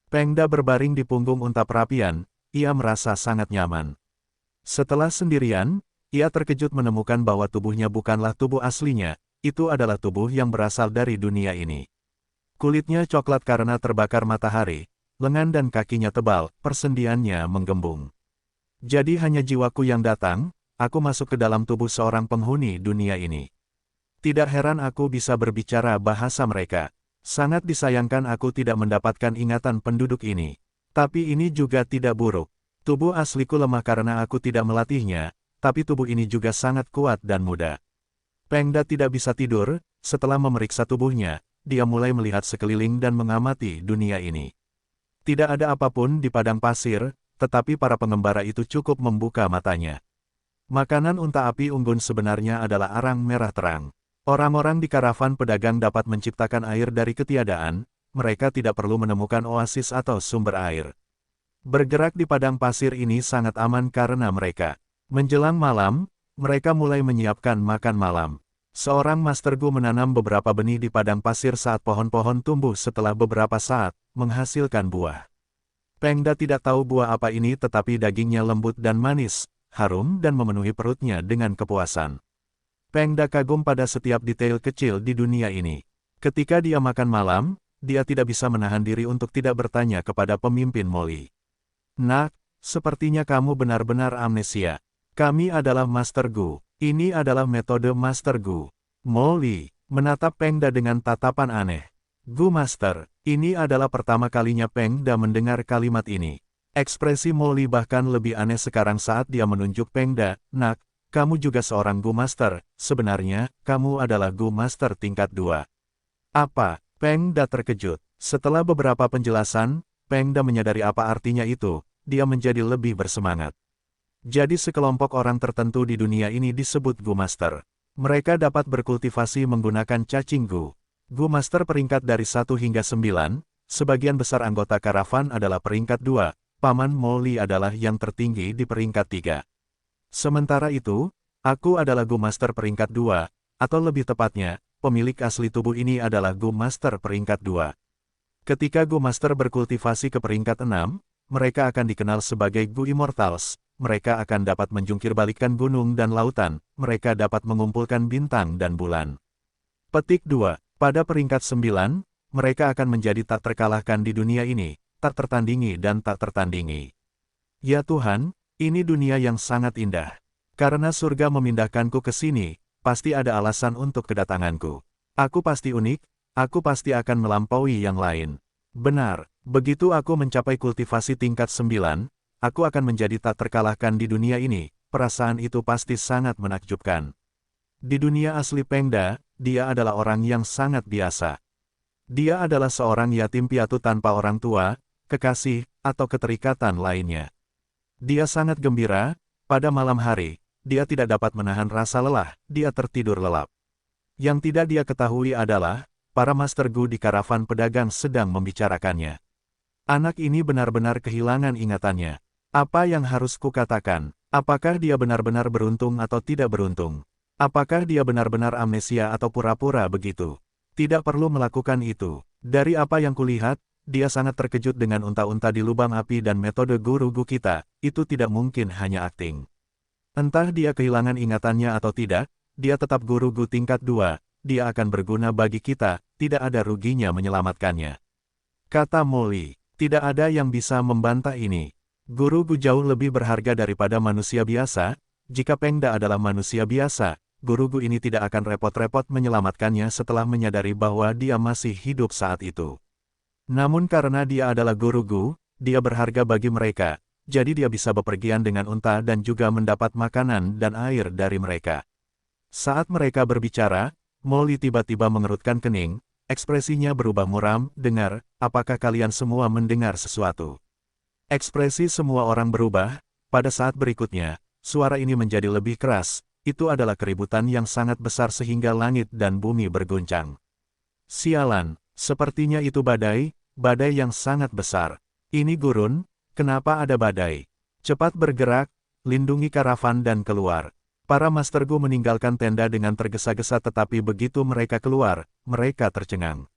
Pengda berbaring di punggung unta perapian, ia merasa sangat nyaman. Setelah sendirian, ia terkejut menemukan bahwa tubuhnya bukanlah tubuh aslinya, itu adalah tubuh yang berasal dari dunia ini. Kulitnya coklat karena terbakar matahari, lengan dan kakinya tebal, persendiannya menggembung. Jadi hanya jiwaku yang datang, aku masuk ke dalam tubuh seorang penghuni dunia ini. Tidak heran aku bisa berbicara bahasa mereka. Sangat disayangkan aku tidak mendapatkan ingatan penduduk ini. Tapi ini juga tidak buruk. Tubuh asliku lemah karena aku tidak melatihnya, tapi tubuh ini juga sangat kuat dan muda. Pengda tidak bisa tidur, setelah memeriksa tubuhnya, dia mulai melihat sekeliling dan mengamati dunia ini. Tidak ada apapun di padang pasir, tetapi para pengembara itu cukup membuka matanya. Makanan unta api unggun sebenarnya adalah arang merah terang. Orang-orang di karavan pedagang dapat menciptakan air dari ketiadaan, mereka tidak perlu menemukan oasis atau sumber air. Bergerak di padang pasir ini sangat aman karena mereka. Menjelang malam, mereka mulai menyiapkan makan malam. Seorang Master Gu menanam beberapa benih di padang pasir saat pohon-pohon tumbuh setelah beberapa saat, menghasilkan buah. Pengda tidak tahu buah apa ini tetapi dagingnya lembut dan manis, harum dan memenuhi perutnya dengan kepuasan. Pengda kagum pada setiap detail kecil di dunia ini. Ketika dia makan malam, dia tidak bisa menahan diri untuk tidak bertanya kepada pemimpin Molly. Nak, sepertinya kamu benar-benar amnesia. Kami adalah Master Gu. Ini adalah metode Master Gu. Molly menatap Pengda dengan tatapan aneh. Gu Master, ini adalah pertama kalinya Pengda mendengar kalimat ini. Ekspresi Molly bahkan lebih aneh sekarang saat dia menunjuk Pengda, nak, kamu juga seorang Gu Master, sebenarnya, kamu adalah Gu Master tingkat 2. Apa? Pengda terkejut. Setelah beberapa penjelasan, Pengda menyadari apa artinya itu, dia menjadi lebih bersemangat. Jadi sekelompok orang tertentu di dunia ini disebut Gu Master. Mereka dapat berkultivasi menggunakan cacing Gu. Gu Master peringkat dari 1 hingga 9, sebagian besar anggota karavan adalah peringkat 2. Paman Molly adalah yang tertinggi di peringkat 3. Sementara itu, aku adalah Gu Master peringkat 2, atau lebih tepatnya, pemilik asli tubuh ini adalah Gu Master peringkat 2. Ketika Gu Master berkultivasi ke peringkat 6, mereka akan dikenal sebagai Gu Immortals, mereka akan dapat menjungkir-balikkan gunung dan lautan, mereka dapat mengumpulkan bintang dan bulan. Petik 2. Pada peringkat 9, mereka akan menjadi tak terkalahkan di dunia ini, tak tertandingi dan tak tertandingi. Ya Tuhan, ini dunia yang sangat indah. Karena surga memindahkanku ke sini, pasti ada alasan untuk kedatanganku. Aku pasti unik, aku pasti akan melampaui yang lain. Benar, begitu aku mencapai kultivasi tingkat 9, aku akan menjadi tak terkalahkan di dunia ini, perasaan itu pasti sangat menakjubkan. Di dunia asli Pengda, dia adalah orang yang sangat biasa. Dia adalah seorang yatim piatu tanpa orang tua, kekasih, atau keterikatan lainnya. Dia sangat gembira, pada malam hari, dia tidak dapat menahan rasa lelah, dia tertidur lelap. Yang tidak dia ketahui adalah, para Master Gu di karavan pedagang sedang membicarakannya. Anak ini benar-benar kehilangan ingatannya. Apa yang harus kukatakan? Apakah dia benar-benar beruntung atau tidak beruntung? Apakah dia benar-benar amnesia atau pura-pura begitu? Tidak perlu melakukan itu. Dari apa yang kulihat, dia sangat terkejut dengan unta-unta di lubang api dan metode guru Gu kita, itu tidak mungkin hanya akting. Entah dia kehilangan ingatannya atau tidak, dia tetap guru Gu tingkat 2, dia akan berguna bagi kita, tidak ada ruginya menyelamatkannya. Kata Molly, tidak ada yang bisa membantah ini. Guru Gu jauh lebih berharga daripada manusia biasa, jika Pengda adalah manusia biasa, guru Gu ini tidak akan repot-repot menyelamatkannya setelah menyadari bahwa dia masih hidup saat itu. Namun karena dia adalah guru Gu, dia berharga bagi mereka, jadi dia bisa bepergian dengan unta dan juga mendapat makanan dan air dari mereka. Saat mereka berbicara, Molly tiba-tiba mengerutkan kening, ekspresinya berubah muram. Dengar, apakah kalian semua mendengar sesuatu? Ekspresi semua orang berubah. Pada saat berikutnya, suara ini menjadi lebih keras. Itu adalah keributan yang sangat besar sehingga langit dan bumi berguncang. Sialan, sepertinya itu badai yang sangat besar. Ini gurun, kenapa ada badai? Cepat bergerak, lindungi karavan dan keluar. Para Master Gu meninggalkan tenda dengan tergesa-gesa, tetapi begitu mereka keluar, mereka tercengang.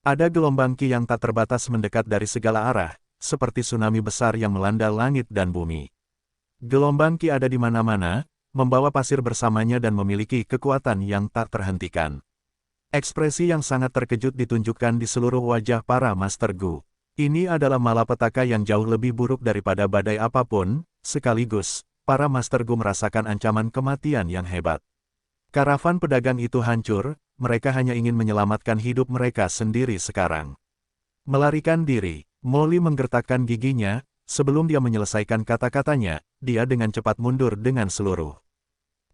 Ada gelombang Qi yang tak terbatas mendekat dari segala arah, seperti tsunami besar yang melanda langit dan bumi. Gelombang Qi ada di mana-mana, membawa pasir bersamanya dan memiliki kekuatan yang tak terhentikan. Ekspresi yang sangat terkejut ditunjukkan di seluruh wajah para Master Gu. Ini adalah malapetaka yang jauh lebih buruk daripada badai apapun, sekaligus, para Master Gu merasakan ancaman kematian yang hebat. Karavan pedagang itu hancur, mereka hanya ingin menyelamatkan hidup mereka sendiri sekarang. Melarikan diri, Molly menggertakkan giginya, sebelum dia menyelesaikan kata-katanya, dia dengan cepat mundur dengan seluruh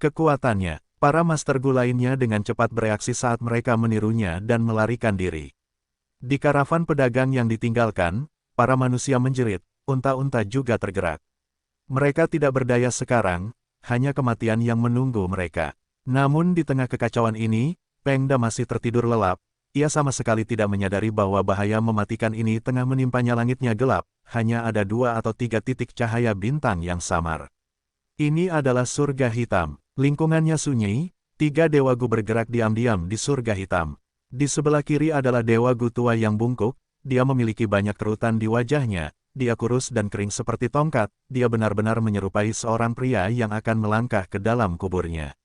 kekuatannya. Para Master Gu lainnya dengan cepat bereaksi saat mereka menirunya dan melarikan diri. Di karavan pedagang yang ditinggalkan, para manusia menjerit, unta-unta juga tergerak. Mereka tidak berdaya sekarang, hanya kematian yang menunggu mereka. Namun di tengah kekacauan ini, Pengda masih tertidur lelap. Ia sama sekali tidak menyadari bahwa bahaya mematikan ini tengah menimpanya. Langitnya gelap, hanya ada 2 atau 3 titik cahaya bintang yang samar. Ini adalah surga hitam. Lingkungannya sunyi, 3 dewa Gu bergerak diam-diam di surga hitam. Di sebelah kiri adalah dewa Gu tua yang bungkuk, dia memiliki banyak kerutan di wajahnya, dia kurus dan kering seperti tongkat, dia benar-benar menyerupai seorang pria yang akan melangkah ke dalam kuburnya.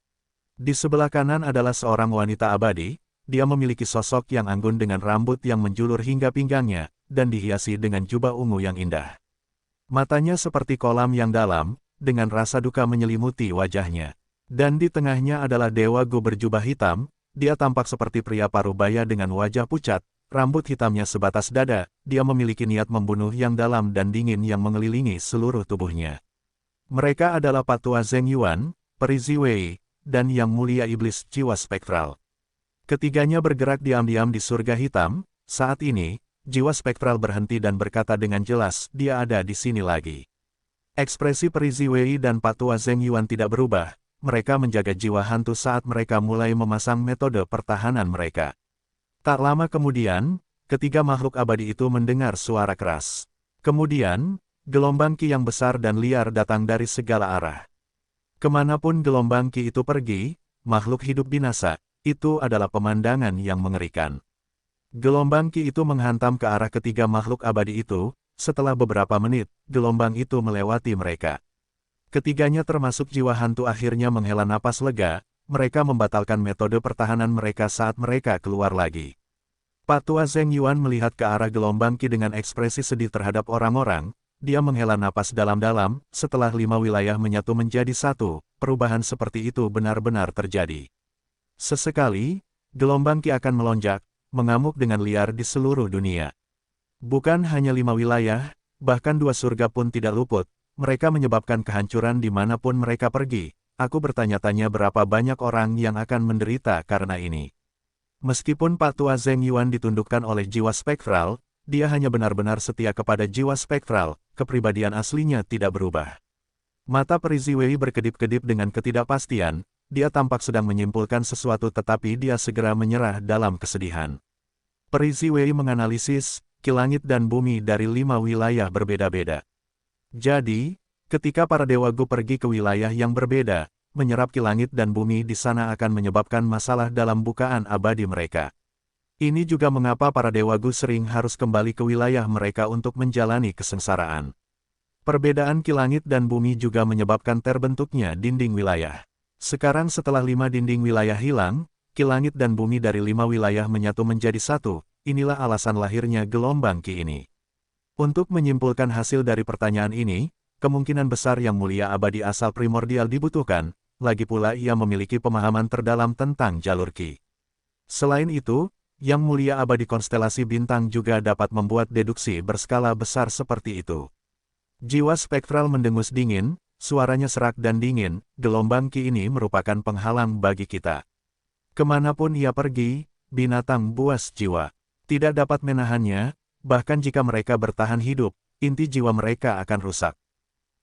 Di sebelah kanan adalah seorang wanita abadi, dia memiliki sosok yang anggun dengan rambut yang menjulur hingga pinggangnya, dan dihiasi dengan jubah ungu yang indah. Matanya seperti kolam yang dalam, dengan rasa duka menyelimuti wajahnya. Dan di tengahnya adalah dewa Gu berjubah hitam, dia tampak seperti pria parubaya dengan wajah pucat, rambut hitamnya sebatas dada, dia memiliki niat membunuh yang dalam dan dingin yang mengelilingi seluruh tubuhnya. Mereka adalah Patua Zheng Yuan, Peri Ziwei, dan Yang Mulia Iblis Jiwa Spektral. Ketiganya bergerak diam-diam di surga hitam. Saat ini, jiwa spektral berhenti dan berkata dengan jelas, dia ada di sini lagi. Ekspresi Peri Ziwei dan Patua Zheng Yuan tidak berubah. Mereka menjaga jiwa hantu saat mereka mulai memasang metode pertahanan mereka. Tak lama kemudian, ketiga makhluk abadi itu mendengar suara keras. Kemudian, gelombang Qi yang besar dan liar datang dari segala arah. Kemanapun gelombang Qi itu pergi, makhluk hidup binasa. Itu adalah pemandangan yang mengerikan. Gelombang Qi itu menghantam ke arah ketiga makhluk abadi itu. Setelah beberapa menit, gelombang itu melewati mereka. Ketiganya termasuk jiwa hantu akhirnya menghela napas lega, mereka membatalkan metode pertahanan mereka saat mereka keluar lagi. Patua Zheng Yuan melihat ke arah gelombang Qi dengan ekspresi sedih terhadap orang-orang, dia menghela napas dalam-dalam, setelah 5 wilayah menyatu menjadi satu, perubahan seperti itu benar-benar terjadi. Sesekali, gelombang Qi akan melonjak, mengamuk dengan liar di seluruh dunia. Bukan hanya 5 wilayah, bahkan 2 surga pun tidak luput. Mereka menyebabkan kehancuran dimanapun mereka pergi. Aku bertanya-tanya berapa banyak orang yang akan menderita karena ini. Meskipun Patua Zheng Yuan ditundukkan oleh jiwa spektral, dia hanya benar-benar setia kepada jiwa spektral, kepribadian aslinya tidak berubah. Mata Peri Ziwei berkedip-kedip dengan ketidakpastian, dia tampak sedang menyimpulkan sesuatu tetapi dia segera menyerah dalam kesedihan. Peri Ziwei menganalisis Qi langit dan bumi dari 5 wilayah berbeda-beda. Jadi, ketika para dewa Gu pergi ke wilayah yang berbeda, menyerap Qi langit dan bumi di sana akan menyebabkan masalah dalam bukaan abadi mereka. Ini juga mengapa para dewa Gu sering harus kembali ke wilayah mereka untuk menjalani kesengsaraan. Perbedaan Qi langit dan bumi juga menyebabkan terbentuknya dinding wilayah. Sekarang setelah 5 dinding wilayah hilang, ki langit dan bumi dari 5 wilayah menyatu menjadi satu, inilah alasan lahirnya gelombang ki ini. Untuk menyimpulkan hasil dari pertanyaan ini, kemungkinan besar Yang Mulia Abadi asal primordial dibutuhkan, lagi pula ia memiliki pemahaman terdalam tentang jalur ki. Selain itu, Yang Mulia Abadi konstelasi bintang juga dapat membuat deduksi berskala besar seperti itu. Jiwa spektral mendengus dingin, suaranya serak dan dingin, gelombang ki ini merupakan penghalang bagi kita. Kemanapun ia pergi, binatang buas jiwa tidak dapat menahannya, bahkan jika mereka bertahan hidup, inti jiwa mereka akan rusak.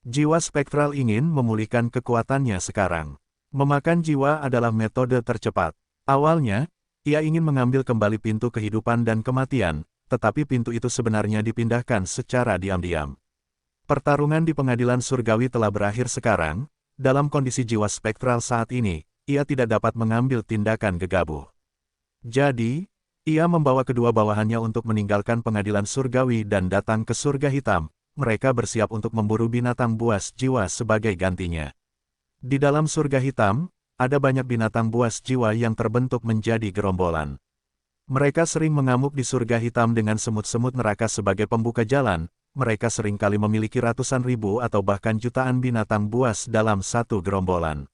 Jiwa spektral ingin memulihkan kekuatannya sekarang. Memakan jiwa adalah metode tercepat. Awalnya, ia ingin mengambil kembali pintu kehidupan dan kematian, tetapi pintu itu sebenarnya dipindahkan secara diam-diam. Pertarungan di pengadilan surgawi telah berakhir sekarang, dalam kondisi jiwa spektral saat ini, ia tidak dapat mengambil tindakan gegabah. Jadi, ia membawa kedua bawahannya untuk meninggalkan pengadilan surgawi dan datang ke surga hitam. Mereka bersiap untuk memburu binatang buas jiwa sebagai gantinya. Di dalam surga hitam, ada banyak binatang buas jiwa yang terbentuk menjadi gerombolan. Mereka sering mengamuk di surga hitam dengan semut-semut neraka sebagai pembuka jalan. Mereka seringkali memiliki ratusan ribu atau bahkan jutaan binatang buas dalam satu gerombolan.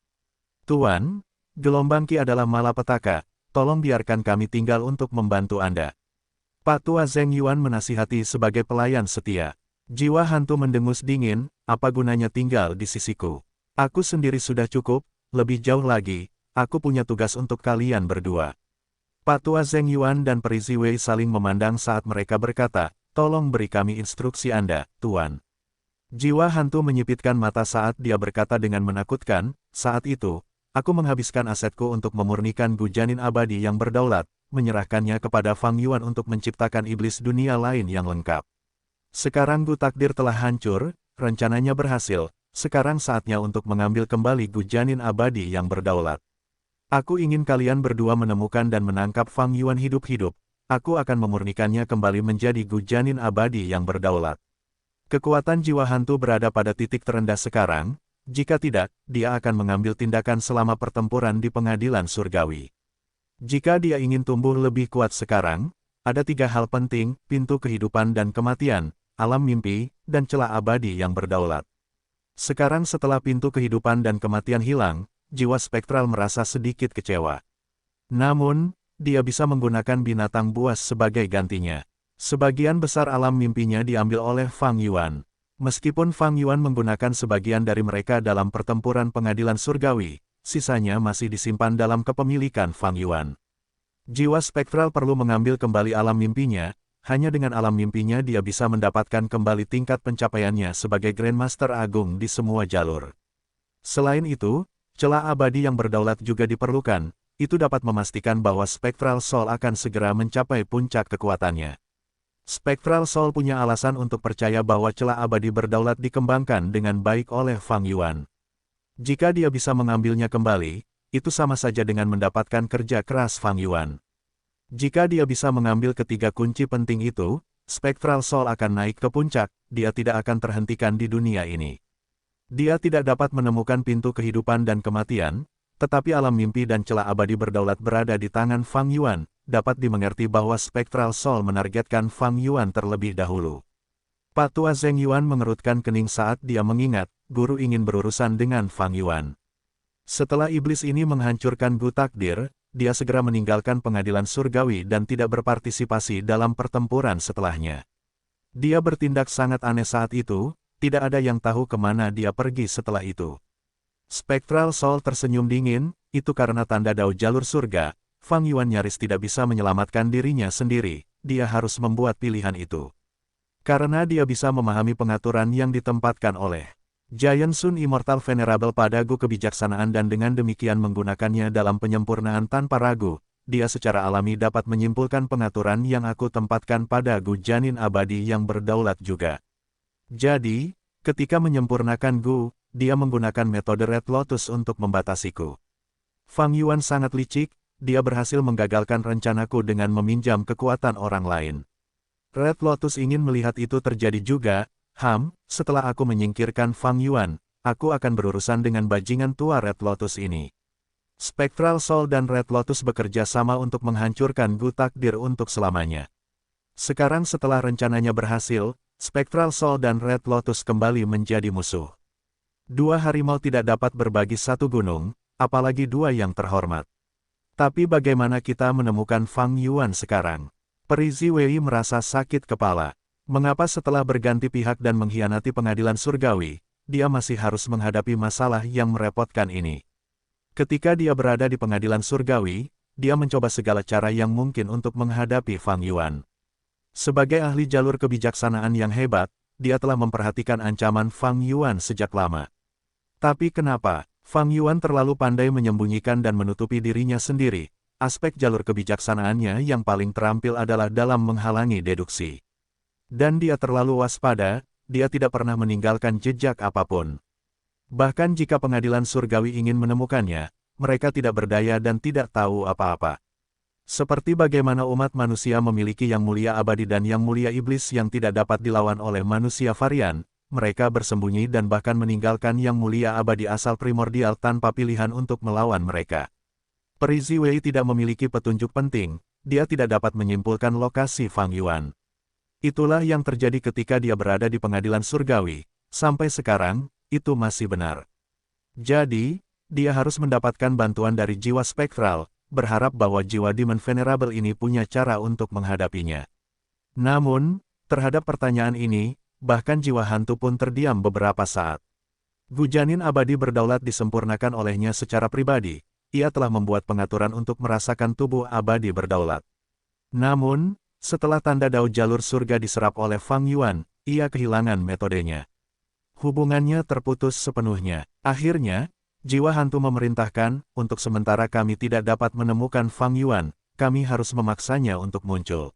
Tuan, gelombang ki adalah malapetaka, tolong biarkan kami tinggal untuk membantu Anda. Pak Tua Zheng Yuan menasihati sebagai pelayan setia. Jiwa hantu mendengus dingin, apa gunanya tinggal di sisiku? Aku sendiri sudah cukup, lebih jauh lagi, aku punya tugas untuk kalian berdua. Pak Tua Zheng Yuan dan Peri Ziwei saling memandang saat mereka berkata, tolong beri kami instruksi Anda, Tuan. Jiwa hantu menyipitkan mata saat dia berkata dengan menakutkan, saat itu, aku menghabiskan asetku untuk memurnikan Gujanin abadi yang berdaulat, menyerahkannya kepada Fang Yuan untuk menciptakan iblis dunia lain yang lengkap. Sekarang Gu takdir telah hancur, rencananya berhasil, sekarang saatnya untuk mengambil kembali Gujanin abadi yang berdaulat. Aku ingin kalian berdua menemukan dan menangkap Fang Yuan hidup-hidup. Aku akan memurnikannya kembali menjadi Gujanin abadi yang berdaulat. Kekuatan jiwa hantu berada pada titik terendah sekarang, jika tidak, dia akan mengambil tindakan selama pertempuran di pengadilan surgawi. Jika dia ingin tumbuh lebih kuat sekarang, ada 3 hal penting, pintu kehidupan dan kematian, alam mimpi, dan celah abadi yang berdaulat. Sekarang setelah pintu kehidupan dan kematian hilang, jiwa spektral merasa sedikit kecewa. Namun, dia bisa menggunakan binatang buas sebagai gantinya. Sebagian besar alam mimpinya diambil oleh Fang Yuan. Meskipun Fang Yuan menggunakan sebagian dari mereka dalam pertempuran pengadilan surgawi, sisanya masih disimpan dalam kepemilikan Fang Yuan. Jiwa spektral perlu mengambil kembali alam mimpinya, hanya dengan alam mimpinya dia bisa mendapatkan kembali tingkat pencapaiannya sebagai Grandmaster Agung di semua jalur. Selain itu, celah abadi yang berdaulat juga diperlukan. Itu dapat memastikan bahwa Spectral Soul akan segera mencapai puncak kekuatannya. Spectral Soul punya alasan untuk percaya bahwa celah abadi berdaulat dikembangkan dengan baik oleh Fang Yuan. Jika dia bisa mengambilnya kembali, itu sama saja dengan mendapatkan kerja keras Fang Yuan. Jika dia bisa mengambil ketiga kunci penting itu, Spectral Soul akan naik ke puncak, dia tidak akan terhentikan di dunia ini. Dia tidak dapat menemukan pintu kehidupan dan kematian, tetapi alam mimpi dan celah abadi berdaulat berada di tangan Fang Yuan, dapat dimengerti bahwa Spectral Soul menargetkan Fang Yuan terlebih dahulu. Pak Tua Zheng Yuan mengerutkan kening saat dia mengingat, guru ingin berurusan dengan Fang Yuan. Setelah iblis ini menghancurkan Gu Takdir, dia segera meninggalkan pengadilan surgawi dan tidak berpartisipasi dalam pertempuran setelahnya. Dia bertindak sangat aneh saat itu, tidak ada yang tahu kemana dia pergi setelah itu. Spectral Soul tersenyum dingin, itu karena tanda dao jalur surga, Fang Yuan nyaris tidak bisa menyelamatkan dirinya sendiri, dia harus membuat pilihan itu. Karena dia bisa memahami pengaturan yang ditempatkan oleh Giant Sun Immortal Venerable pada Gu kebijaksanaan dan dengan demikian menggunakannya dalam penyempurnaan tanpa ragu, dia secara alami dapat menyimpulkan pengaturan yang aku tempatkan pada Gu Janin abadi yang berdaulat juga. Jadi, ketika menyempurnakan Gu, dia menggunakan metode Red Lotus untuk membatasiku. Fang Yuan sangat licik, dia berhasil menggagalkan rencanaku dengan meminjam kekuatan orang lain. Red Lotus ingin melihat itu terjadi juga, setelah aku menyingkirkan Fang Yuan, aku akan berurusan dengan bajingan tua Red Lotus ini. Spectral Soul dan Red Lotus bekerja sama untuk menghancurkan Gu Takdir untuk selamanya. Sekarang setelah rencananya berhasil, Spectral Soul dan Red Lotus kembali menjadi musuh. Dua harimau tidak dapat berbagi satu gunung, apalagi dua yang terhormat. Tapi bagaimana kita menemukan Fang Yuan sekarang? Peri Ziwei merasa sakit kepala. Mengapa setelah berganti pihak dan mengkhianati pengadilan surgawi, dia masih harus menghadapi masalah yang merepotkan ini? Ketika dia berada di pengadilan surgawi, dia mencoba segala cara yang mungkin untuk menghadapi Fang Yuan. Sebagai ahli jalur kebijaksanaan yang hebat, dia telah memperhatikan ancaman Fang Yuan sejak lama. Tapi kenapa, Fang Yuan terlalu pandai menyembunyikan dan menutupi dirinya sendiri? Aspek jalur kebijaksanaannya yang paling terampil adalah dalam menghalangi deduksi. Dan dia terlalu waspada, dia tidak pernah meninggalkan jejak apapun. Bahkan jika pengadilan surgawi ingin menemukannya, mereka tidak berdaya dan tidak tahu apa-apa. Seperti bagaimana umat manusia memiliki yang mulia abadi dan yang mulia iblis yang tidak dapat dilawan oleh manusia varian, mereka bersembunyi dan bahkan meninggalkan yang mulia abadi asal primordial tanpa pilihan untuk melawan mereka. Peri Ziwei tidak memiliki petunjuk penting, dia tidak dapat menyimpulkan lokasi Fang Yuan. Itulah yang terjadi ketika dia berada di pengadilan surgawi, sampai sekarang, itu masih benar. Jadi, dia harus mendapatkan bantuan dari jiwa spektral, berharap bahwa jiwa Demon Venerable ini punya cara untuk menghadapinya. Namun, terhadap pertanyaan ini, bahkan jiwa hantu pun terdiam beberapa saat. Gujanin abadi berdaulat disempurnakan olehnya secara pribadi, ia telah membuat pengaturan untuk merasakan tubuh abadi berdaulat. Namun, setelah tanda dao jalur surga diserap oleh Fang Yuan, ia kehilangan metodenya. Hubungannya terputus sepenuhnya. Akhirnya, jiwa hantu memerintahkan, untuk sementara kami tidak dapat menemukan Fang Yuan, kami harus memaksanya untuk muncul.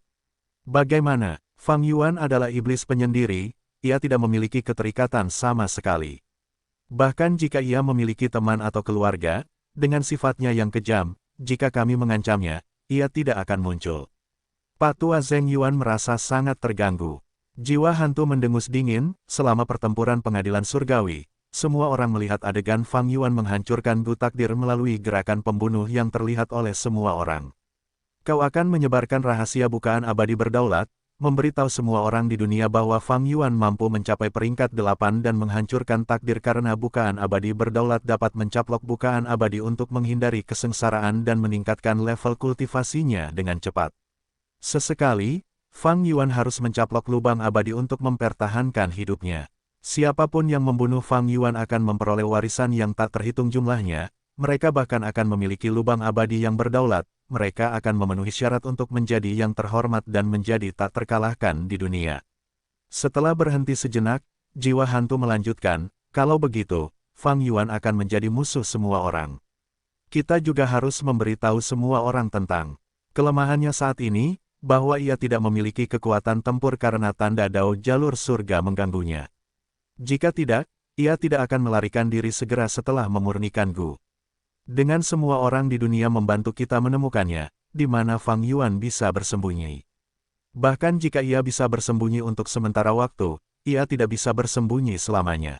Bagaimana? Fang Yuan adalah iblis penyendiri, ia tidak memiliki keterikatan sama sekali. Bahkan jika ia memiliki teman atau keluarga, dengan sifatnya yang kejam, jika kami mengancamnya, ia tidak akan muncul. Pak Tua Zheng Yuan merasa sangat terganggu. Jiwa hantu mendengus dingin, selama pertempuran pengadilan surgawi, semua orang melihat adegan Fang Yuan menghancurkan Gu Takdir melalui gerakan pembunuh yang terlihat oleh semua orang. Kau akan menyebarkan rahasia bukaan abadi berdaulat, memberitahu semua orang di dunia bahwa Fang Yuan mampu mencapai peringkat 8 dan menghancurkan takdir karena bukaan abadi berdaulat dapat mencaplok bukaan abadi untuk menghindari kesengsaraan dan meningkatkan level kultivasinya dengan cepat. Sesekali, Fang Yuan harus mencaplok lubang abadi untuk mempertahankan hidupnya. Siapapun yang membunuh Fang Yuan akan memperoleh warisan yang tak terhitung jumlahnya, mereka bahkan akan memiliki lubang abadi yang berdaulat, mereka akan memenuhi syarat untuk menjadi yang terhormat dan menjadi tak terkalahkan di dunia. Setelah berhenti sejenak, jiwa hantu melanjutkan, kalau begitu, Fang Yuan akan menjadi musuh semua orang. Kita juga harus memberitahu semua orang tentang kelemahannya saat ini, bahwa ia tidak memiliki kekuatan tempur karena tanda dao jalur surga mengganggunya. Jika tidak, ia tidak akan melarikan diri segera setelah memurnikan Gu. Dengan semua orang di dunia membantu kita menemukannya, di mana Fang Yuan bisa bersembunyi. Bahkan jika ia bisa bersembunyi untuk sementara waktu, ia tidak bisa bersembunyi selamanya.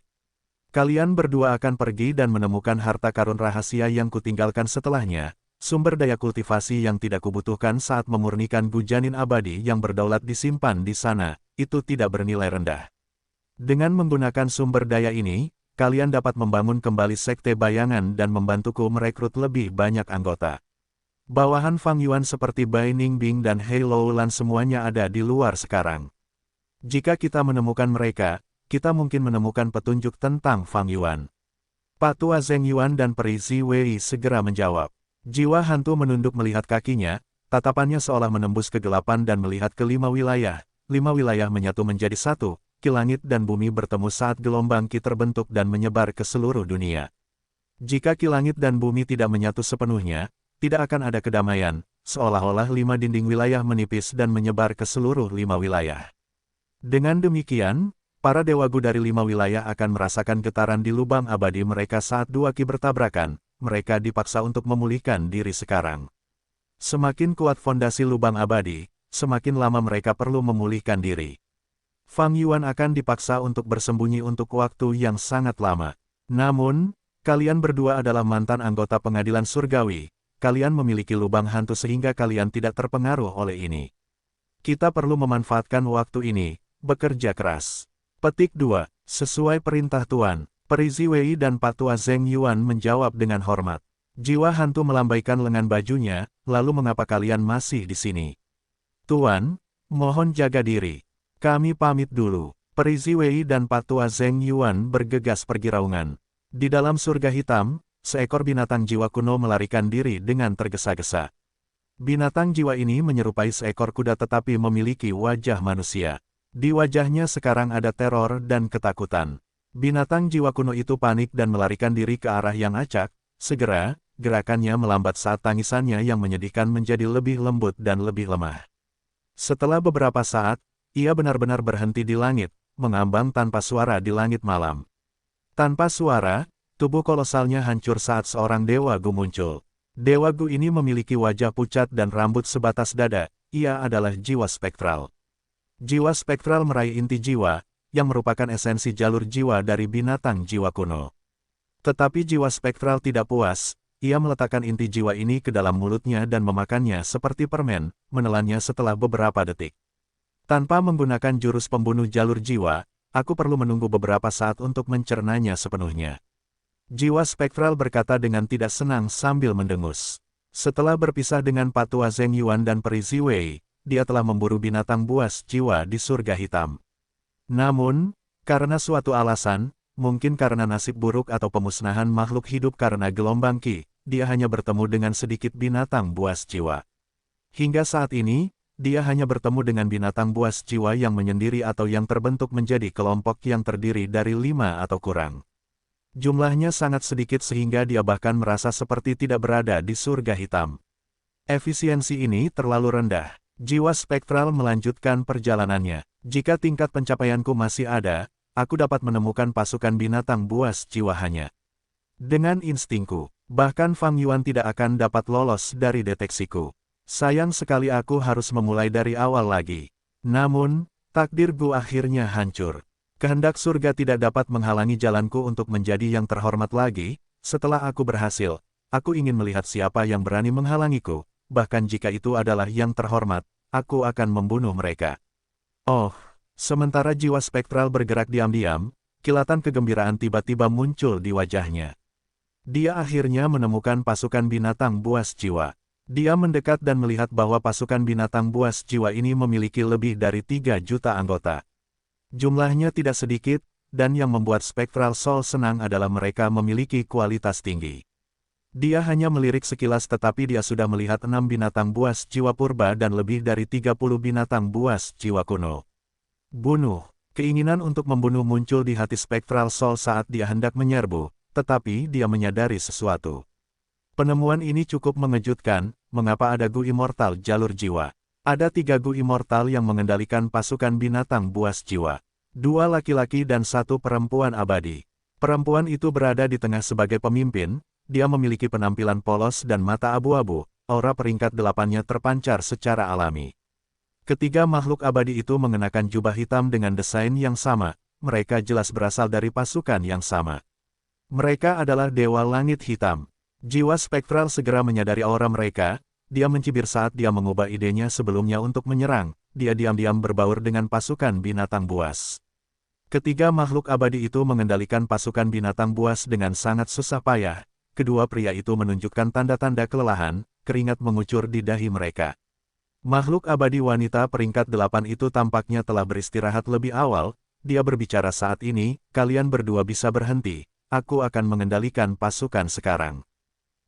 Kalian berdua akan pergi dan menemukan harta karun rahasia yang kutinggalkan setelahnya, sumber daya kultivasi yang tidak kubutuhkan saat memurnikan Gujanin abadi yang berdaulat disimpan di sana, itu tidak bernilai rendah. Dengan menggunakan sumber daya ini, kalian dapat membangun kembali sekte bayangan dan membantuku merekrut lebih banyak anggota. Bawahan Fang Yuan seperti Bai Ningbing dan Hei Loulan semuanya ada di luar sekarang. Jika kita menemukan mereka, kita mungkin menemukan petunjuk tentang Fang Yuan. Pak Tua Zheng Yuan dan Peri Ziwei segera menjawab. Jiwa hantu menunduk melihat kakinya, tatapannya seolah menembus kegelapan dan melihat ke 5 wilayah. 5 wilayah menyatu menjadi satu, ki langit dan bumi bertemu saat gelombang ki terbentuk dan menyebar ke seluruh dunia. Jika ki langit dan bumi tidak menyatu sepenuhnya, tidak akan ada kedamaian, seolah-olah 5 dinding wilayah menipis dan menyebar ke seluruh 5 wilayah. Dengan demikian, para dewa Gu dari 5 wilayah akan merasakan getaran di lubang abadi mereka saat 2 ki bertabrakan. Mereka dipaksa untuk memulihkan diri sekarang. Semakin kuat fondasi lubang abadi, semakin lama mereka perlu memulihkan diri. Fang Yuan akan dipaksa untuk bersembunyi untuk waktu yang sangat lama. Namun, kalian berdua adalah mantan anggota pengadilan surgawi. Kalian memiliki lubang hantu sehingga kalian tidak terpengaruh oleh ini. Kita perlu memanfaatkan waktu ini, bekerja keras. Petik 2. Sesuai perintah Tuan, Peri Ziwei dan Patua Zheng Yuan menjawab dengan hormat. Jiwa hantu melambaikan lengan bajunya, lalu mengapa kalian masih di sini? Tuan, mohon jaga diri. Kami pamit dulu. Peri Ziwei dan Patua Zheng Yuan bergegas pergi raungan. Di dalam surga hitam, seekor binatang jiwa kuno melarikan diri dengan tergesa-gesa. Binatang jiwa ini menyerupai seekor kuda tetapi memiliki wajah manusia. Di wajahnya sekarang ada teror dan ketakutan. Binatang jiwa kuno itu panik dan melarikan diri ke arah yang acak. Segera, gerakannya melambat saat tangisannya yang menyedihkan menjadi lebih lembut dan lebih lemah. Setelah beberapa saat, ia benar-benar berhenti di langit, mengambang tanpa suara di langit malam. Tanpa suara, tubuh kolosalnya hancur saat seorang Dewa Gu muncul. Dewa Gu ini memiliki wajah pucat dan rambut sebatas dada, ia adalah jiwa spektral. Jiwa spektral meraih inti jiwa, yang merupakan esensi jalur jiwa dari binatang jiwa kuno. Tetapi jiwa spektral tidak puas, ia meletakkan inti jiwa ini ke dalam mulutnya dan memakannya seperti permen, menelannya setelah beberapa detik. Tanpa menggunakan jurus pembunuh jalur jiwa, aku perlu menunggu beberapa saat untuk mencernanya sepenuhnya. Jiwa spektral berkata dengan tidak senang sambil mendengus. Setelah berpisah dengan Patua Zheng Yuan dan Peri Ziwei, dia telah memburu binatang buas jiwa di surga hitam. Namun, karena suatu alasan, mungkin karena nasib buruk atau pemusnahan makhluk hidup karena gelombang Qi, dia hanya bertemu dengan sedikit binatang buas jiwa. Hingga saat ini, dia hanya bertemu dengan binatang buas jiwa yang menyendiri atau yang terbentuk menjadi kelompok yang terdiri dari 5 atau kurang. Jumlahnya sangat sedikit sehingga dia bahkan merasa seperti tidak berada di surga hitam. Efisiensi ini terlalu rendah. Jiwa spektral melanjutkan perjalanannya. Jika tingkat pencapaianku masih ada, aku dapat menemukan pasukan binatang buas jiwa hanya dengan instingku. Bahkan Fang Yuan tidak akan dapat lolos dari deteksiku. Sayang sekali aku harus memulai dari awal lagi. Namun, takdir Gu akhirnya hancur. Kehendak surga tidak dapat menghalangi jalanku untuk menjadi yang terhormat lagi. Setelah aku berhasil, aku ingin melihat siapa yang berani menghalangiku. Bahkan jika itu adalah yang terhormat, aku akan membunuh mereka. Oh, sementara jiwa spektral bergerak diam-diam, kilatan kegembiraan tiba-tiba muncul di wajahnya. Dia akhirnya menemukan pasukan binatang buas jiwa. Dia mendekat dan melihat bahwa pasukan binatang buas jiwa ini memiliki lebih dari 3 juta anggota. Jumlahnya tidak sedikit, dan yang membuat Spectral Soul senang adalah mereka memiliki kualitas tinggi. Dia hanya melirik sekilas tetapi dia sudah melihat 6 binatang buas jiwa purba dan lebih dari 30 binatang buas jiwa kuno. Bunuh. Keinginan untuk membunuh muncul di hati Spectral Soul saat dia hendak menyerbu, tetapi dia menyadari sesuatu. Penemuan ini cukup mengejutkan, mengapa ada Gu Immortal jalur jiwa. Ada 3 Gu Immortal yang mengendalikan pasukan binatang buas jiwa. 2 laki-laki dan 1 perempuan abadi. Perempuan itu berada di tengah sebagai pemimpin. Dia memiliki penampilan polos dan mata abu-abu, aura peringkat 8-nya terpancar secara alami. Ketiga makhluk abadi itu mengenakan jubah hitam dengan desain yang sama, mereka jelas berasal dari pasukan yang sama. Mereka adalah Dewa Langit Hitam. Jiwa spektral segera menyadari aura mereka, dia mencibir saat dia mengubah idenya sebelumnya untuk menyerang, dia diam-diam berbaur dengan pasukan binatang buas. Ketiga makhluk abadi itu mengendalikan pasukan binatang buas dengan sangat susah payah. Kedua pria itu menunjukkan tanda-tanda kelelahan, keringat mengucur di dahi mereka. Makhluk abadi wanita peringkat 8 itu tampaknya telah beristirahat lebih awal, dia berbicara saat ini, kalian berdua bisa berhenti, aku akan mengendalikan pasukan sekarang.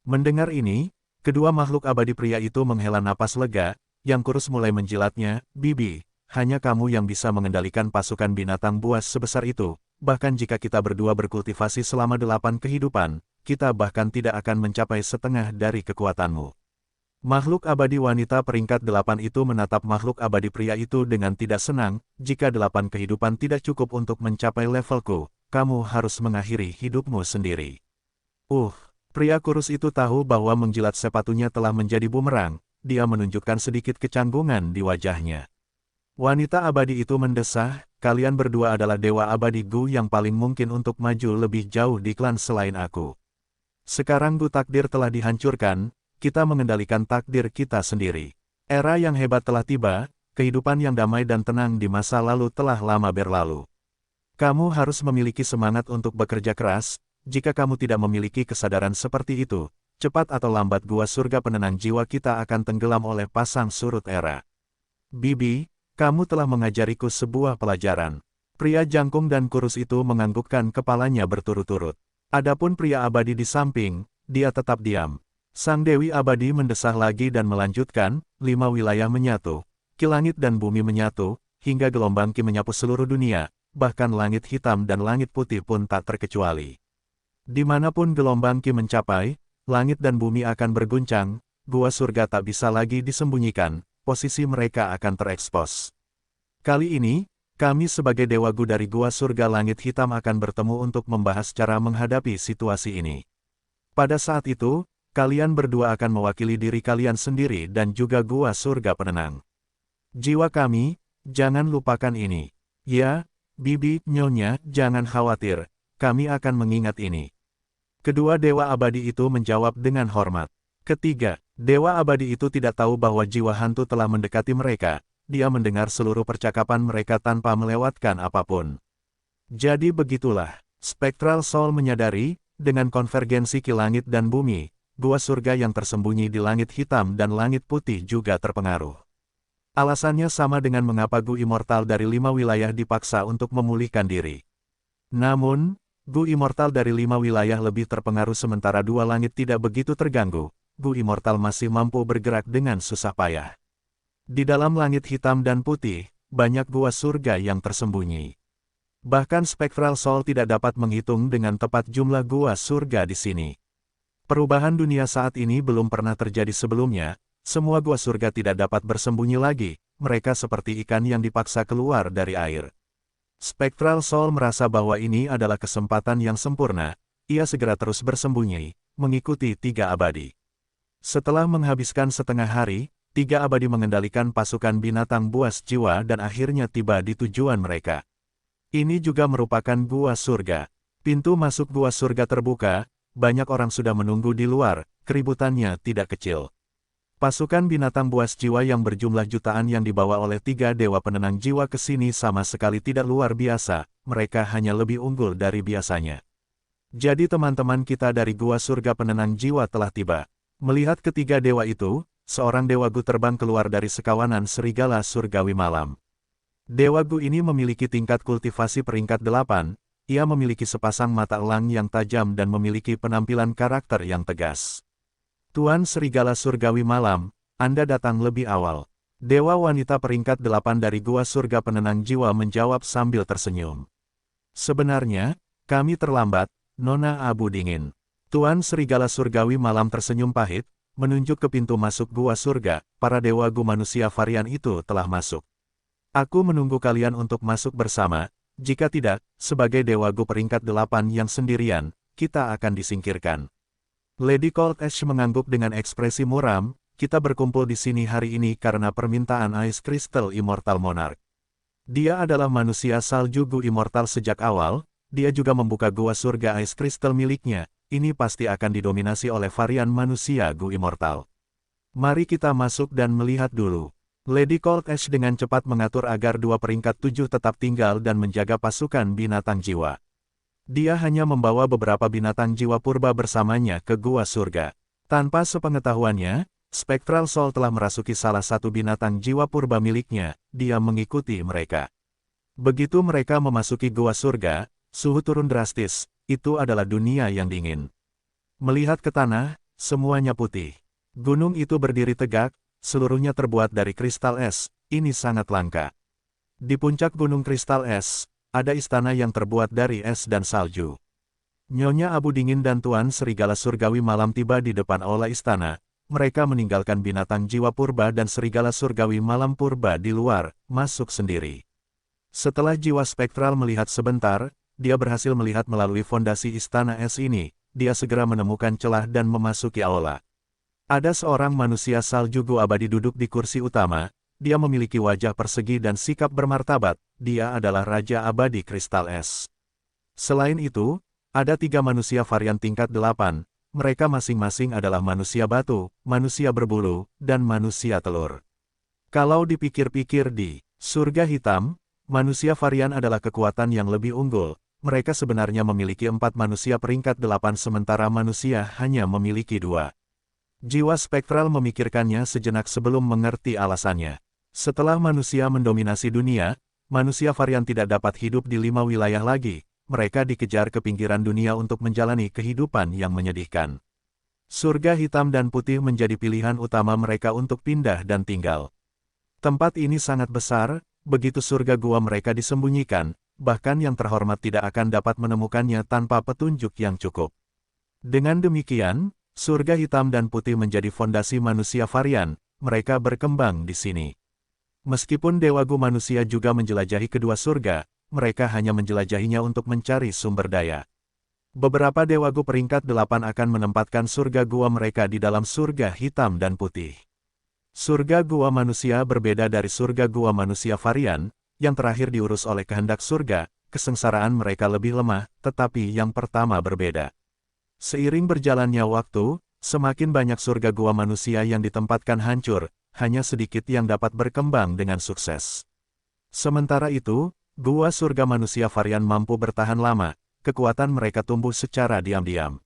Mendengar ini, kedua makhluk abadi pria itu menghela napas lega, yang kurus mulai menjilatnya, Bibi, hanya kamu yang bisa mengendalikan pasukan binatang buas sebesar itu, bahkan jika kita berdua berkultivasi selama 8 kehidupan, kita bahkan tidak akan mencapai setengah dari kekuatanmu. Makhluk abadi wanita peringkat 8 itu menatap makhluk abadi pria itu dengan tidak senang, jika 8 kehidupan tidak cukup untuk mencapai levelku, kamu harus mengakhiri hidupmu sendiri. Pria kurus itu tahu bahwa menjilat sepatunya telah menjadi bumerang, dia menunjukkan sedikit kecanggungan di wajahnya. Wanita abadi itu mendesah, kalian berdua adalah dewa abadi Gu yang paling mungkin untuk maju lebih jauh di klan selain aku. Sekarang Gu takdir telah dihancurkan, kita mengendalikan takdir kita sendiri. Era yang hebat telah tiba, kehidupan yang damai dan tenang di masa lalu telah lama berlalu. Kamu harus memiliki semangat untuk bekerja keras, jika kamu tidak memiliki kesadaran seperti itu, cepat atau lambat gua surga penenang jiwa kita akan tenggelam oleh pasang surut era. Bibi, kamu telah mengajariku sebuah pelajaran. Pria jangkung dan kurus itu menganggukkan kepalanya berturut-turut. Adapun pria abadi di samping, dia tetap diam. Sang Dewi Abadi mendesah lagi dan melanjutkan, 5 wilayah menyatu, ki langit dan bumi menyatu, hingga gelombang ki menyapu seluruh dunia, bahkan langit hitam dan langit putih pun tak terkecuali. Dimanapun gelombang ki mencapai, langit dan bumi akan berguncang, gua surga tak bisa lagi disembunyikan, posisi mereka akan terekspos. Kali ini, kami sebagai Dewa Gu dari gua surga langit hitam akan bertemu untuk membahas cara menghadapi situasi ini. Pada saat itu, kalian berdua akan mewakili diri kalian sendiri dan juga gua surga penenang. Jiwa kami, jangan lupakan ini. Ya, Bibi, Nyonya, jangan khawatir, kami akan mengingat ini. Kedua dewa abadi itu menjawab dengan hormat. Ketiga, dewa abadi itu tidak tahu bahwa jiwa hantu telah mendekati mereka, dia mendengar seluruh percakapan mereka tanpa melewatkan apapun. Jadi begitulah, Spectral Soul menyadari, dengan konvergensi ki langit dan bumi, gua surga yang tersembunyi di langit hitam dan langit putih juga terpengaruh. Alasannya sama dengan mengapa Gu Immortal dari 5 wilayah dipaksa untuk memulihkan diri. Namun, Gu Immortal dari 5 wilayah lebih terpengaruh sementara 2 langit tidak begitu terganggu, Gu Immortal masih mampu bergerak dengan susah payah. Di dalam langit hitam dan putih, banyak gua surga yang tersembunyi. Bahkan Spectral Soul tidak dapat menghitung dengan tepat jumlah gua surga di sini. Perubahan dunia saat ini belum pernah terjadi sebelumnya. Semua gua surga tidak dapat bersembunyi lagi, mereka seperti ikan yang dipaksa keluar dari air. Spectral Soul merasa bahwa ini adalah kesempatan yang sempurna, ia segera terus bersembunyi, mengikuti 3 abadi. Setelah menghabiskan setengah hari, 3 abadi mengendalikan pasukan binatang buas jiwa dan akhirnya tiba di tujuan mereka. Ini juga merupakan gua surga. Pintu masuk gua surga terbuka, banyak orang sudah menunggu di luar, keributannya tidak kecil. Pasukan binatang buas jiwa yang berjumlah jutaan yang dibawa oleh 3 dewa penenang jiwa ke sini sama sekali tidak luar biasa, mereka hanya lebih unggul dari biasanya. Jadi teman-teman kita dari gua surga penenang jiwa telah tiba. Melihat ketiga dewa itu, seorang dewa Gu terbang keluar dari sekawanan serigala surgawi malam. Dewa Gu ini memiliki tingkat kultivasi peringkat 8, ia memiliki sepasang mata elang yang tajam dan memiliki penampilan karakter yang tegas. Tuan Serigala Surgawi Malam, Anda datang lebih awal. Dewa wanita peringkat 8 dari Gua Surga Penenang Jiwa menjawab sambil tersenyum. Sebenarnya, kami terlambat, Nona Abu Dingin. Tuan Serigala Surgawi Malam tersenyum pahit, menunjuk ke pintu masuk Gua Surga, para dewa Gu manusia varian itu telah masuk. Aku menunggu kalian untuk masuk bersama, jika tidak, sebagai dewa Gu peringkat 8 yang sendirian, kita akan disingkirkan. Lady Cold Ash mengangguk dengan ekspresi muram, kita berkumpul di sini hari ini karena permintaan Ice Crystal Immortal Monarch. Dia adalah manusia salju Gu Immortal sejak awal, dia juga membuka gua surga Ice Crystal miliknya, ini pasti akan didominasi oleh varian manusia Gu Immortal. Mari kita masuk dan melihat dulu. Lady Cold Ash dengan cepat mengatur agar 2 peringkat 7 tetap tinggal dan menjaga pasukan binatang jiwa. Dia hanya membawa beberapa binatang jiwa purba bersamanya ke gua surga. Tanpa sepengetahuannya, Spectral Soul telah merasuki salah satu binatang jiwa purba miliknya, dia mengikuti mereka. Begitu mereka memasuki gua surga, suhu turun drastis, itu adalah dunia yang dingin. Melihat ke tanah, semuanya putih. Gunung itu berdiri tegak, seluruhnya terbuat dari kristal es, ini sangat langka. Di puncak gunung kristal es, ada istana yang terbuat dari es dan salju. Nyonya Abu Dingin dan Tuan Serigala Surgawi Malam tiba di depan aula istana, mereka meninggalkan binatang jiwa purba dan Serigala Surgawi Malam purba di luar, masuk sendiri. Setelah jiwa spektral melihat sebentar, dia berhasil melihat melalui fondasi istana es ini, dia segera menemukan celah dan memasuki aula. Ada seorang manusia salju Gu abadi duduk di kursi utama, dia memiliki wajah persegi dan sikap bermartabat, dia adalah Raja Abadi Kristal Es. Selain itu, ada 3 manusia varian tingkat 8, mereka masing-masing adalah manusia batu, manusia berbulu, dan manusia telur. Kalau dipikir-pikir di surga hitam, manusia varian adalah kekuatan yang lebih unggul. Mereka sebenarnya memiliki 4 manusia peringkat 8 sementara manusia hanya memiliki 2. Jiwa spektral memikirkannya sejenak sebelum mengerti alasannya. Setelah manusia mendominasi dunia, manusia varian tidak dapat hidup di 5 wilayah lagi. Mereka dikejar ke pinggiran dunia untuk menjalani kehidupan yang menyedihkan. Surga hitam dan putih menjadi pilihan utama mereka untuk pindah dan tinggal. Tempat ini sangat besar, begitu surga gua mereka disembunyikan, bahkan yang terhormat tidak akan dapat menemukannya tanpa petunjuk yang cukup. Dengan demikian, surga hitam dan putih menjadi fondasi manusia varian, mereka berkembang di sini. Meskipun dewagu manusia juga menjelajahi kedua surga, mereka hanya menjelajahinya untuk mencari sumber daya. Beberapa dewagu peringkat 8 akan menempatkan surga gua mereka di dalam surga hitam dan putih. Surga gua manusia berbeda dari surga gua manusia varian, yang terakhir diurus oleh kehendak surga, kesengsaraan mereka lebih lemah, tetapi yang pertama berbeda. Seiring berjalannya waktu, semakin banyak surga gua manusia yang ditempatkan hancur, hanya sedikit yang dapat berkembang dengan sukses. Sementara itu, gua surga manusia varian mampu bertahan lama, kekuatan mereka tumbuh secara diam-diam.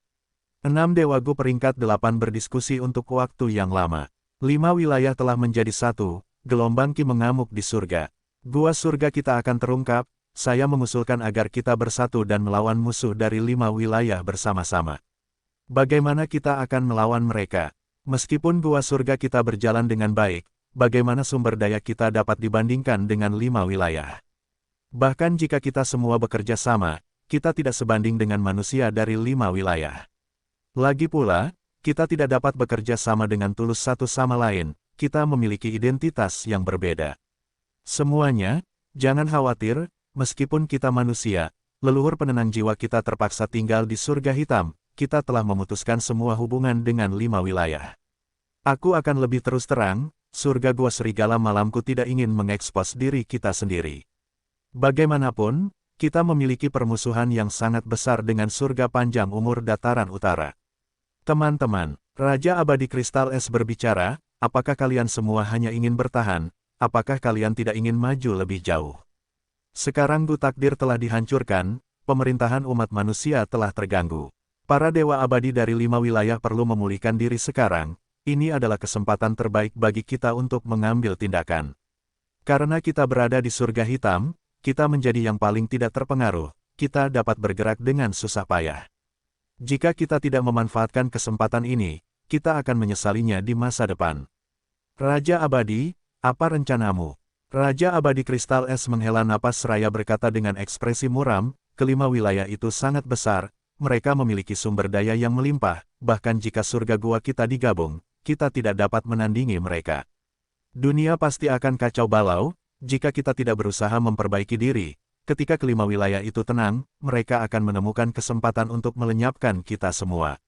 6 dewagu peringkat 8 berdiskusi untuk waktu yang lama. 5 wilayah telah menjadi satu, gelombang ki mengamuk di surga. Gua surga kita akan terungkap, saya mengusulkan agar kita bersatu dan melawan musuh dari 5 wilayah bersama-sama. Bagaimana kita akan melawan mereka? Meskipun gua surga kita berjalan dengan baik, bagaimana sumber daya kita dapat dibandingkan dengan 5 wilayah? Bahkan jika kita semua bekerja sama, kita tidak sebanding dengan manusia dari 5 wilayah. Lagi pula, kita tidak dapat bekerja sama dengan tulus satu sama lain, kita memiliki identitas yang berbeda. Semuanya, jangan khawatir, meskipun kita manusia, leluhur penenang jiwa kita terpaksa tinggal di surga hitam, kita telah memutuskan semua hubungan dengan 5 wilayah. Aku akan lebih terus terang, surga gua serigala malamku tidak ingin mengekspos diri kita sendiri. Bagaimanapun, kita memiliki permusuhan yang sangat besar dengan surga panjang umur dataran utara. Teman-teman, Raja Abadi Kristal Es berbicara, apakah kalian semua hanya ingin bertahan? Apakah kalian tidak ingin maju lebih jauh? Sekarang Gu Takdir telah dihancurkan, pemerintahan umat manusia telah terganggu. Para dewa abadi dari 5 wilayah perlu memulihkan diri sekarang, ini adalah kesempatan terbaik bagi kita untuk mengambil tindakan. Karena kita berada di surga hitam, kita menjadi yang paling tidak terpengaruh, kita dapat bergerak dengan susah payah. Jika kita tidak memanfaatkan kesempatan ini, kita akan menyesalinya di masa depan. Raja Abadi, apa rencanamu? Raja Abadi Kristal Es menghela napas seraya berkata dengan ekspresi muram, kelima wilayah itu sangat besar, mereka memiliki sumber daya yang melimpah, bahkan jika surga gua kita digabung, kita tidak dapat menandingi mereka. Dunia pasti akan kacau balau, jika kita tidak berusaha memperbaiki diri. Ketika kelima wilayah itu tenang, mereka akan menemukan kesempatan untuk melenyapkan kita semua.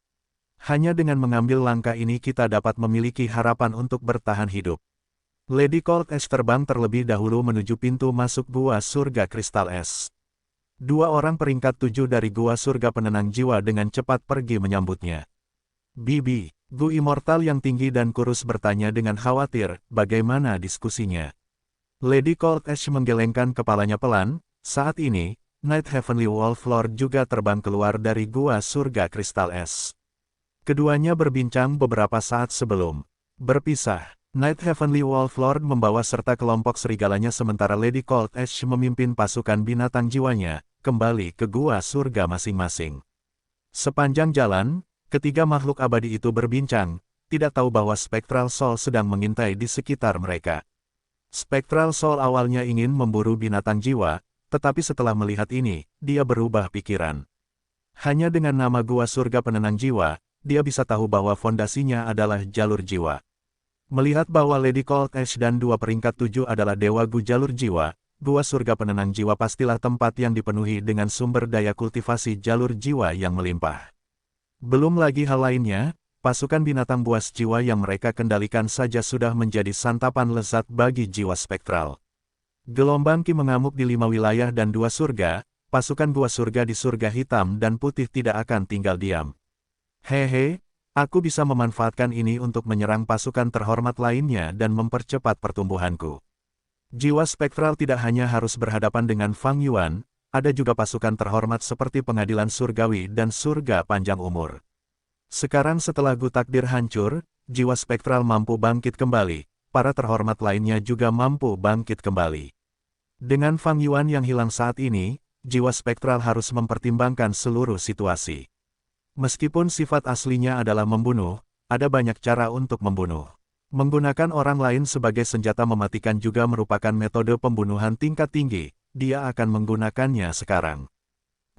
Hanya dengan mengambil langkah ini kita dapat memiliki harapan untuk bertahan hidup. Lady Cold Es terbang terlebih dahulu menuju pintu masuk gua surga Kristal Es. 2 orang peringkat 7 dari gua surga penenang jiwa dengan cepat pergi menyambutnya. Bibi, Gu Immortal yang tinggi dan kurus bertanya dengan khawatir, bagaimana diskusinya? Lady Cold Es menggelengkan kepalanya pelan, saat ini, Night Heavenly Wolf Lord juga terbang keluar dari gua surga Kristal Es. Keduanya berbincang beberapa saat sebelum berpisah. Night Heavenly Wolf Lord membawa serta kelompok serigalanya sementara Lady Cold Ash memimpin pasukan binatang jiwanya, kembali ke gua surga masing-masing. Sepanjang jalan, ketiga makhluk abadi itu berbincang, tidak tahu bahwa Spectral Soul sedang mengintai di sekitar mereka. Spectral Soul awalnya ingin memburu binatang jiwa, tetapi setelah melihat ini, dia berubah pikiran. Hanya dengan nama gua surga penenang jiwa, dia bisa tahu bahwa fondasinya adalah jalur jiwa. Melihat bahwa Lady Cold Ash dan 2 peringkat 7 adalah dewa gu jalur jiwa, gua surga penenang jiwa pastilah tempat yang dipenuhi dengan sumber daya kultivasi jalur jiwa yang melimpah. Belum lagi hal lainnya, pasukan binatang buas jiwa yang mereka kendalikan saja sudah menjadi santapan lezat bagi jiwa spektral. Gelombang Ki mengamuk di 5 wilayah dan 2 surga, pasukan gua surga di surga hitam dan putih tidak akan tinggal diam. Hehe, aku bisa memanfaatkan ini untuk menyerang pasukan terhormat lainnya dan mempercepat pertumbuhanku. Jiwa spektral tidak hanya harus berhadapan dengan Fang Yuan, ada juga pasukan terhormat seperti pengadilan surgawi dan surga panjang umur. Sekarang setelah Gu Takdir hancur, jiwa spektral mampu bangkit kembali, para terhormat lainnya juga mampu bangkit kembali. Dengan Fang Yuan yang hilang saat ini, jiwa spektral harus mempertimbangkan seluruh situasi. Meskipun sifat aslinya adalah membunuh, ada banyak cara untuk membunuh. Menggunakan orang lain sebagai senjata mematikan juga merupakan metode pembunuhan tingkat tinggi, dia akan menggunakannya sekarang.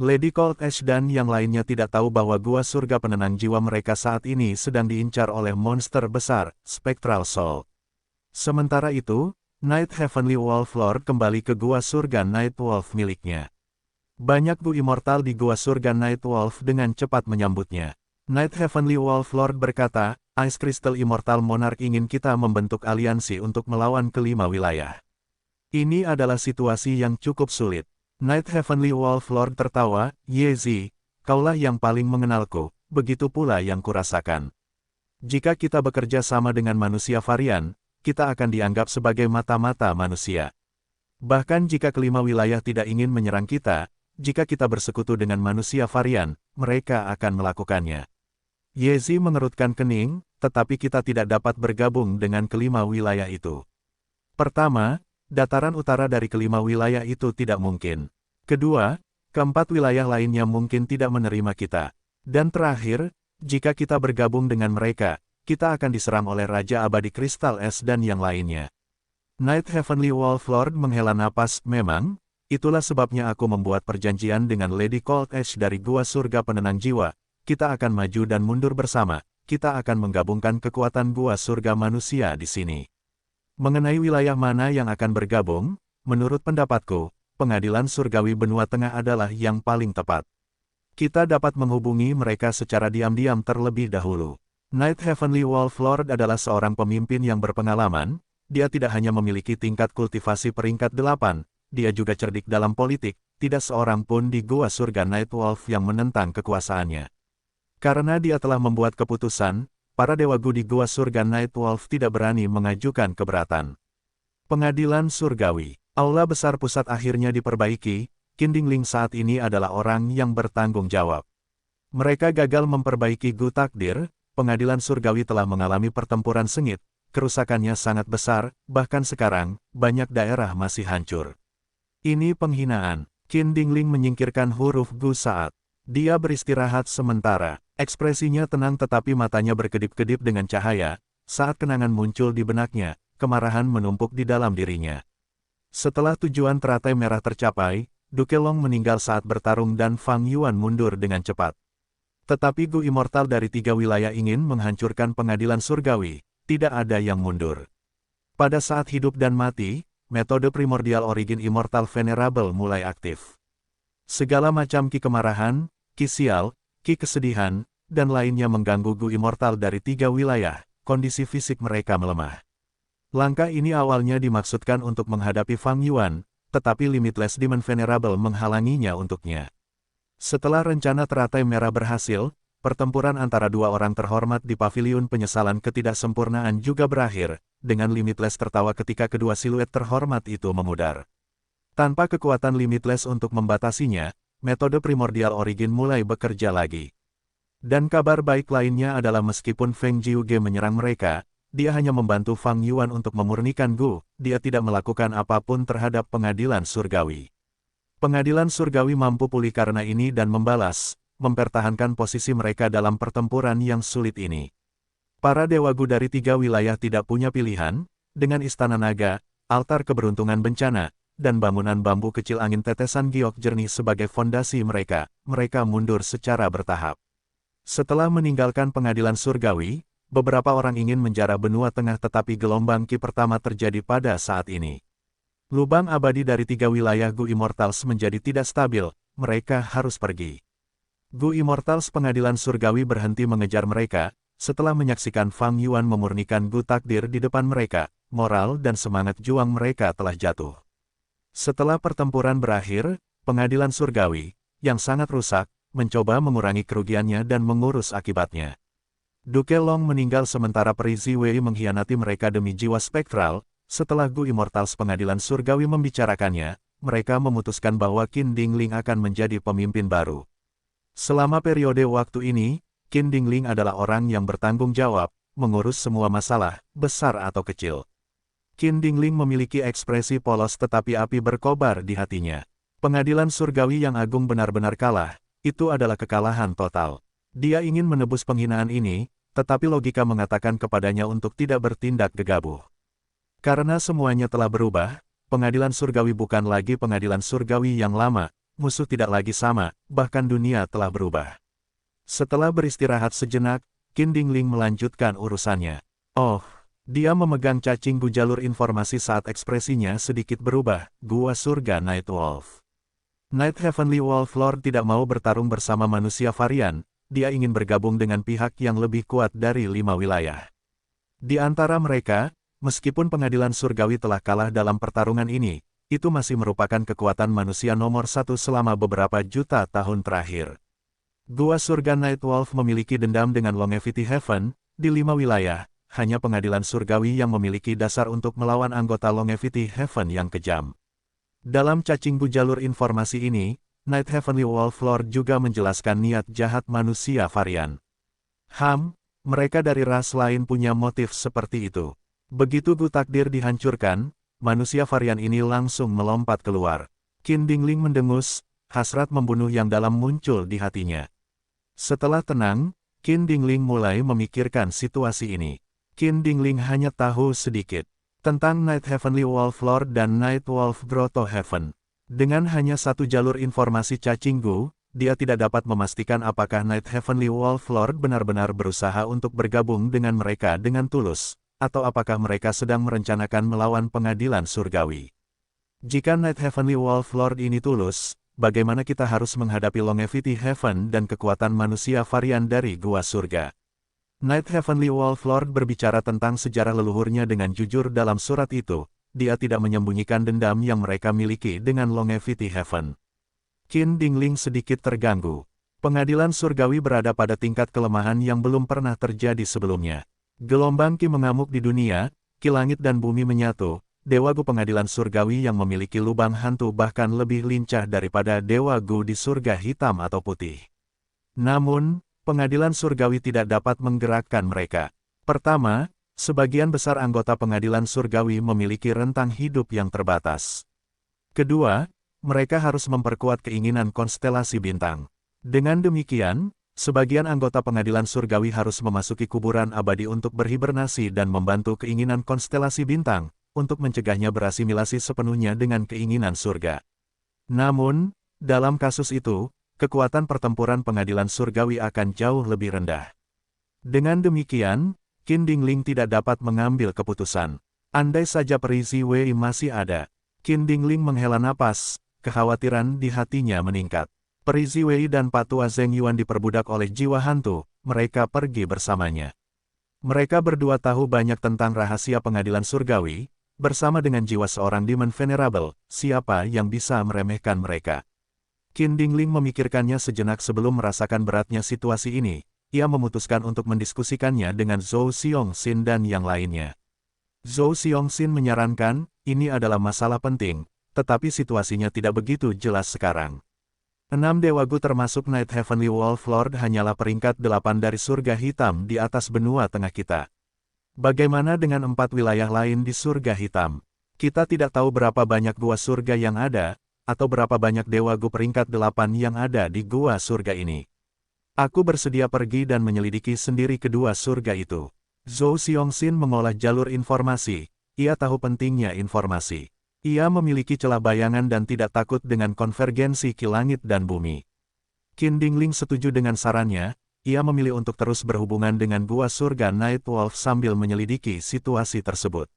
Lady Cold Ash dan yang lainnya tidak tahu bahwa gua surga penenang jiwa mereka saat ini sedang diincar oleh monster besar, Spectral Soul. Sementara itu, Night Heavenly Wolf Lord kembali ke gua surga Night Wolf miliknya. Banyak Gu Immortal di gua surga Night Wolf dengan cepat menyambutnya. Night Heavenly Wolf Lord berkata, Ice Crystal Immortal Monarch ingin kita membentuk aliansi untuk melawan kelima wilayah. Ini adalah situasi yang cukup sulit. Night Heavenly Wolf Lord tertawa, Yezi, kaulah yang paling mengenalku, begitu pula yang kurasakan. Jika kita bekerja sama dengan manusia varian, kita akan dianggap sebagai mata-mata manusia. Bahkan jika kelima wilayah tidak ingin menyerang kita, jika kita bersekutu dengan manusia varian, mereka akan melakukannya. Yezi mengerutkan kening, tetapi kita tidak dapat bergabung dengan kelima wilayah itu. Pertama, dataran utara dari kelima wilayah itu tidak mungkin. Kedua, keempat wilayah lainnya mungkin tidak menerima kita. Dan terakhir, jika kita bergabung dengan mereka, kita akan diserang oleh Raja Abadi Kristal Es dan yang lainnya. Night Heavenly Wolf Lord menghela napas, memang, itulah sebabnya aku membuat perjanjian dengan Lady Cold Ash dari Gua Surga Penenang Jiwa. Kita akan maju dan mundur bersama, kita akan menggabungkan kekuatan Gua Surga Manusia di sini. Mengenai wilayah mana yang akan bergabung, menurut pendapatku, pengadilan surgawi benua tengah adalah yang paling tepat. Kita dapat menghubungi mereka secara diam-diam terlebih dahulu. Night Heavenly Wolf Lord adalah seorang pemimpin yang berpengalaman, dia tidak hanya memiliki tingkat kultivasi peringkat 8, dia juga cerdik dalam politik, tidak seorang pun di Gua Surga Night Wolf yang menentang kekuasaannya. Karena dia telah membuat keputusan, para dewa Gu di Gua Surga Night Wolf tidak berani mengajukan keberatan. Pengadilan Surgawi. Aula besar pusat akhirnya diperbaiki, Qin Dingling saat ini adalah orang yang bertanggung jawab. Mereka gagal memperbaiki Gu Takdir, pengadilan surgawi telah mengalami pertempuran sengit, kerusakannya sangat besar, bahkan sekarang, banyak daerah masih hancur. Ini penghinaan. Qin Dingling menyingkirkan huruf Gu saat dia beristirahat sementara. Ekspresinya tenang tetapi matanya berkedip-kedip dengan cahaya, saat kenangan muncul di benaknya, kemarahan menumpuk di dalam dirinya. Setelah tujuan teratai merah tercapai, Duke Long meninggal saat bertarung dan Fang Yuan mundur dengan cepat. Tetapi Gu Immortal dari 3 wilayah ingin menghancurkan pengadilan surgawi, tidak ada yang mundur. Pada saat hidup dan mati, metode primordial origin Immortal Venerable mulai aktif. Segala macam ki kemarahan, ki sial, ki kesedihan, dan lainnya mengganggu Gu Immortal dari 3 wilayah, kondisi fisik mereka melemah. Langkah ini awalnya dimaksudkan untuk menghadapi Fang Yuan, tetapi Limitless Demon Venerable menghalanginya untuknya. Setelah rencana teratai merah berhasil, pertempuran antara 2 orang terhormat di paviliun penyesalan ketidaksempurnaan juga berakhir, dengan Limitless tertawa ketika kedua siluet terhormat itu memudar. Tanpa kekuatan Limitless untuk membatasinya, metode primordial origin mulai bekerja lagi. Dan kabar baik lainnya adalah meskipun Feng Jiuge menyerang mereka, dia hanya membantu Fang Yuan untuk memurnikan Gu, dia tidak melakukan apapun terhadap pengadilan surgawi. Pengadilan surgawi mampu pulih karena ini dan mempertahankan posisi mereka dalam pertempuran yang sulit ini. Para dewa Gu dari 3 wilayah tidak punya pilihan, dengan istana naga, altar keberuntungan bencana, dan bangunan bambu kecil angin tetesan giok jernih sebagai fondasi mereka mundur secara bertahap. Setelah meninggalkan pengadilan surgawi, beberapa orang ingin menjarah benua tengah tetapi gelombang ki pertama terjadi pada saat ini. Lubang abadi dari 3 wilayah Gu Immortals menjadi tidak stabil, mereka harus pergi. Gu Immortals pengadilan surgawi berhenti mengejar mereka, Setelah menyaksikan Fang Yuan memurnikan Gu Takdir di depan mereka, moral dan semangat juang mereka telah jatuh. Setelah pertempuran berakhir, pengadilan surgawi, yang sangat rusak, mencoba mengurangi kerugiannya dan mengurus akibatnya. Duke Long meninggal sementara Peri Ziwei mengkhianati mereka demi jiwa spektral. Setelah Gu Immortals pengadilan surgawi membicarakannya, mereka memutuskan bahwa Qin Dingling akan menjadi pemimpin baru. Selama periode waktu ini, Qin Dingling adalah orang yang bertanggung jawab, mengurus semua masalah, besar atau kecil. Qin Dingling memiliki ekspresi polos tetapi api berkobar di hatinya. Pengadilan surgawi yang agung benar-benar kalah, itu adalah kekalahan total. Dia ingin menebus penghinaan ini, tetapi logika mengatakan kepadanya untuk tidak bertindak gegabah. Karena semuanya telah berubah, pengadilan surgawi bukan lagi pengadilan surgawi yang lama, musuh tidak lagi sama, bahkan dunia telah berubah. Setelah beristirahat sejenak, Qin Dingling melanjutkan urusannya. Oh, dia memegang cacing Gu jalur informasi saat ekspresinya sedikit berubah, Gua Surga Night Wolf. Night Heavenly Wolf Lord tidak mau bertarung bersama manusia varian, dia ingin bergabung dengan pihak yang lebih kuat dari 5 wilayah. Di antara mereka, meskipun pengadilan surgawi telah kalah dalam pertarungan ini, itu masih merupakan kekuatan manusia nomor 1 selama beberapa juta tahun terakhir. Gua Surga Night Wolf memiliki dendam dengan Longevity Heaven, di 5 wilayah, hanya pengadilan surgawi yang memiliki dasar untuk melawan anggota Longevity Heaven yang kejam. Dalam cacing Gu jalur informasi ini, Night Heavenly Wolf Lord juga menjelaskan niat jahat manusia varian. Mereka dari ras lain punya motif seperti itu. Begitu Gu Takdir dihancurkan, manusia varian ini langsung melompat keluar. Qin Dingling mendengus, hasrat membunuh yang dalam muncul di hatinya. Setelah tenang, Qin Dingling mulai memikirkan situasi ini. Qin Dingling hanya tahu sedikit tentang Night Heavenly Wolf Lord dan Night Wolf Grotto Heaven. Dengan hanya satu jalur informasi cacing Gu, dia tidak dapat memastikan apakah Night Heavenly Wolf Lord benar-benar berusaha untuk bergabung dengan mereka dengan tulus, atau apakah mereka sedang merencanakan melawan pengadilan surgawi. Jika Night Heavenly Wolf Lord ini tulus, bagaimana kita harus menghadapi Longevity Heaven dan kekuatan manusia varian dari Gua Surga? Night Heavenly Wolf Lord berbicara tentang sejarah leluhurnya dengan jujur dalam surat itu. Dia tidak menyembunyikan dendam yang mereka miliki dengan Longevity Heaven. Qin Dingling sedikit terganggu. Pengadilan surgawi berada pada tingkat kelemahan yang belum pernah terjadi sebelumnya. Gelombang Qi mengamuk di dunia, Qi langit dan bumi menyatu. Dewa Gu pengadilan surgawi yang memiliki lubang hantu bahkan lebih lincah daripada Dewa Gu di surga hitam atau putih. Namun, pengadilan surgawi tidak dapat menggerakkan mereka. Pertama, sebagian besar anggota pengadilan surgawi memiliki rentang hidup yang terbatas. Kedua, mereka harus memperkuat keinginan konstelasi bintang. Dengan demikian, sebagian anggota pengadilan surgawi harus memasuki kuburan abadi untuk berhibernasi dan membantu keinginan konstelasi bintang, untuk mencegahnya berasimilasi sepenuhnya dengan keinginan surga. Namun, dalam kasus itu, kekuatan pertempuran pengadilan surgawi akan jauh lebih rendah. Dengan demikian, Qin Dingling tidak dapat mengambil keputusan. Andai saja Peri Ziwei masih ada. Qin Dingling menghela napas, kekhawatiran di hatinya meningkat. Peri Ziwei dan Patua Zheng Yuan diperbudak oleh jiwa hantu, mereka pergi bersamanya. Mereka berdua tahu banyak tentang rahasia pengadilan surgawi, bersama dengan jiwa seorang Demon Venerable, siapa yang bisa meremehkan mereka. Qin Dingling memikirkannya sejenak sebelum merasakan beratnya situasi ini. Ia memutuskan untuk mendiskusikannya dengan Zhou Xiongxin dan yang lainnya. Zhou Xiongxin menyarankan, ini adalah masalah penting, tetapi situasinya tidak begitu jelas sekarang. 6 Dewa Gu termasuk Night Heavenly Wolf Lord hanyalah peringkat 8 dari surga hitam di atas benua tengah kita. Bagaimana dengan 4 wilayah lain di surga hitam? Kita tidak tahu berapa banyak gua surga yang ada, atau berapa banyak Dewa Gu peringkat 8 yang ada di gua surga ini. Aku bersedia pergi dan menyelidiki sendiri kedua surga itu. Zhou Xiongxin mengolah jalur informasi. Ia tahu pentingnya informasi. Ia memiliki celah bayangan dan tidak takut dengan konvergensi Qi langit dan bumi. Qin Dingling setuju dengan sarannya. Ia memilih untuk terus berhubungan dengan gua surga Night Wolf sambil menyelidiki situasi tersebut.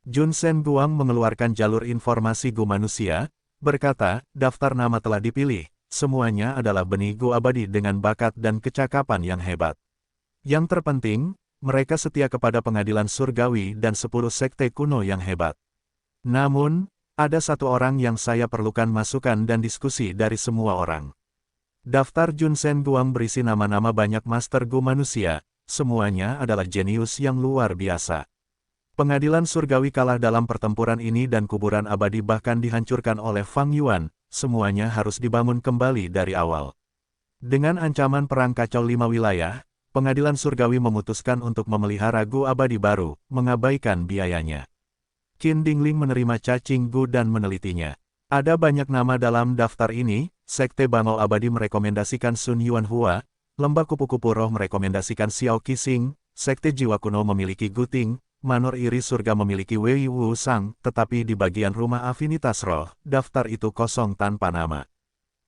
Jun Shen Guang mengeluarkan jalur informasi Gu manusia, berkata, daftar nama telah dipilih. Semuanya adalah benih Gu abadi dengan bakat dan kecakapan yang hebat. Yang terpenting, mereka setia kepada pengadilan surgawi dan 10 sekte kuno yang hebat. Namun, ada satu orang yang saya perlukan masukan dan diskusi dari semua orang. Daftar Junsen Guang berisi nama-nama banyak Master Gu manusia, semuanya adalah jenius yang luar biasa. Pengadilan surgawi kalah dalam pertempuran ini dan kuburan abadi bahkan dihancurkan oleh Fang Yuan, semuanya harus dibangun kembali dari awal. Dengan ancaman perang kacau 5 wilayah, pengadilan surgawi memutuskan untuk memelihara Gu abadi baru, mengabaikan biayanya. Qin Dingling menerima cacing Gu dan menelitinya. Ada banyak nama dalam daftar ini, Sekte Bangau Abadi merekomendasikan Sun Yuan Hua, Lembah Kupu-Kupu Roh merekomendasikan Xiao Qixing, Sekte Jiwa Kuno memiliki Gu Ting, Manor Iri Surga memiliki Wei Wu Sang, tetapi di bagian rumah afinitas roh, daftar itu kosong tanpa nama.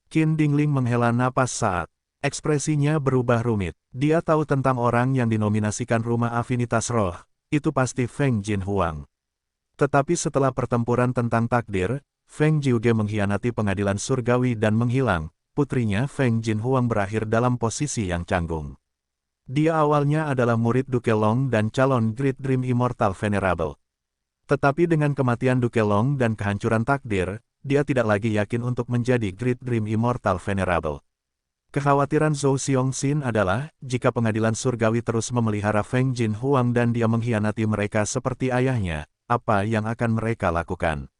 Qin Dingling menghela napas saat ekspresinya berubah rumit. Dia tahu tentang orang yang dinominasikan rumah afinitas roh, itu pasti Feng Jinhuang. Tetapi setelah pertempuran tentang takdir, Feng Jiuge mengkhianati pengadilan surgawi dan menghilang, putrinya Feng Jinhuang berakhir dalam posisi yang canggung. Dia awalnya adalah murid Duke Long dan calon Great Dream Immortal Venerable. Tetapi dengan kematian Duke Long dan kehancuran takdir, dia tidak lagi yakin untuk menjadi Great Dream Immortal Venerable. Kekhawatiran Zhou Xiongxin adalah, jika pengadilan surgawi terus memelihara Feng Jinhuang dan dia mengkhianati mereka seperti ayahnya, apa yang akan mereka lakukan?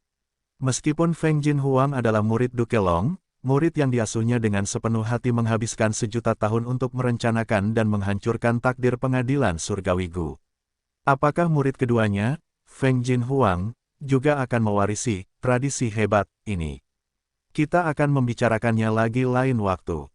Meskipun Feng Jinhuang adalah murid Duke Long, murid yang diasuhnya dengan sepenuh hati menghabiskan sejuta tahun untuk merencanakan dan menghancurkan takdir pengadilan surgawi Gu. Apakah murid keduanya, Feng Jinhuang, juga akan mewarisi tradisi hebat ini? Kita akan membicarakannya lagi lain waktu.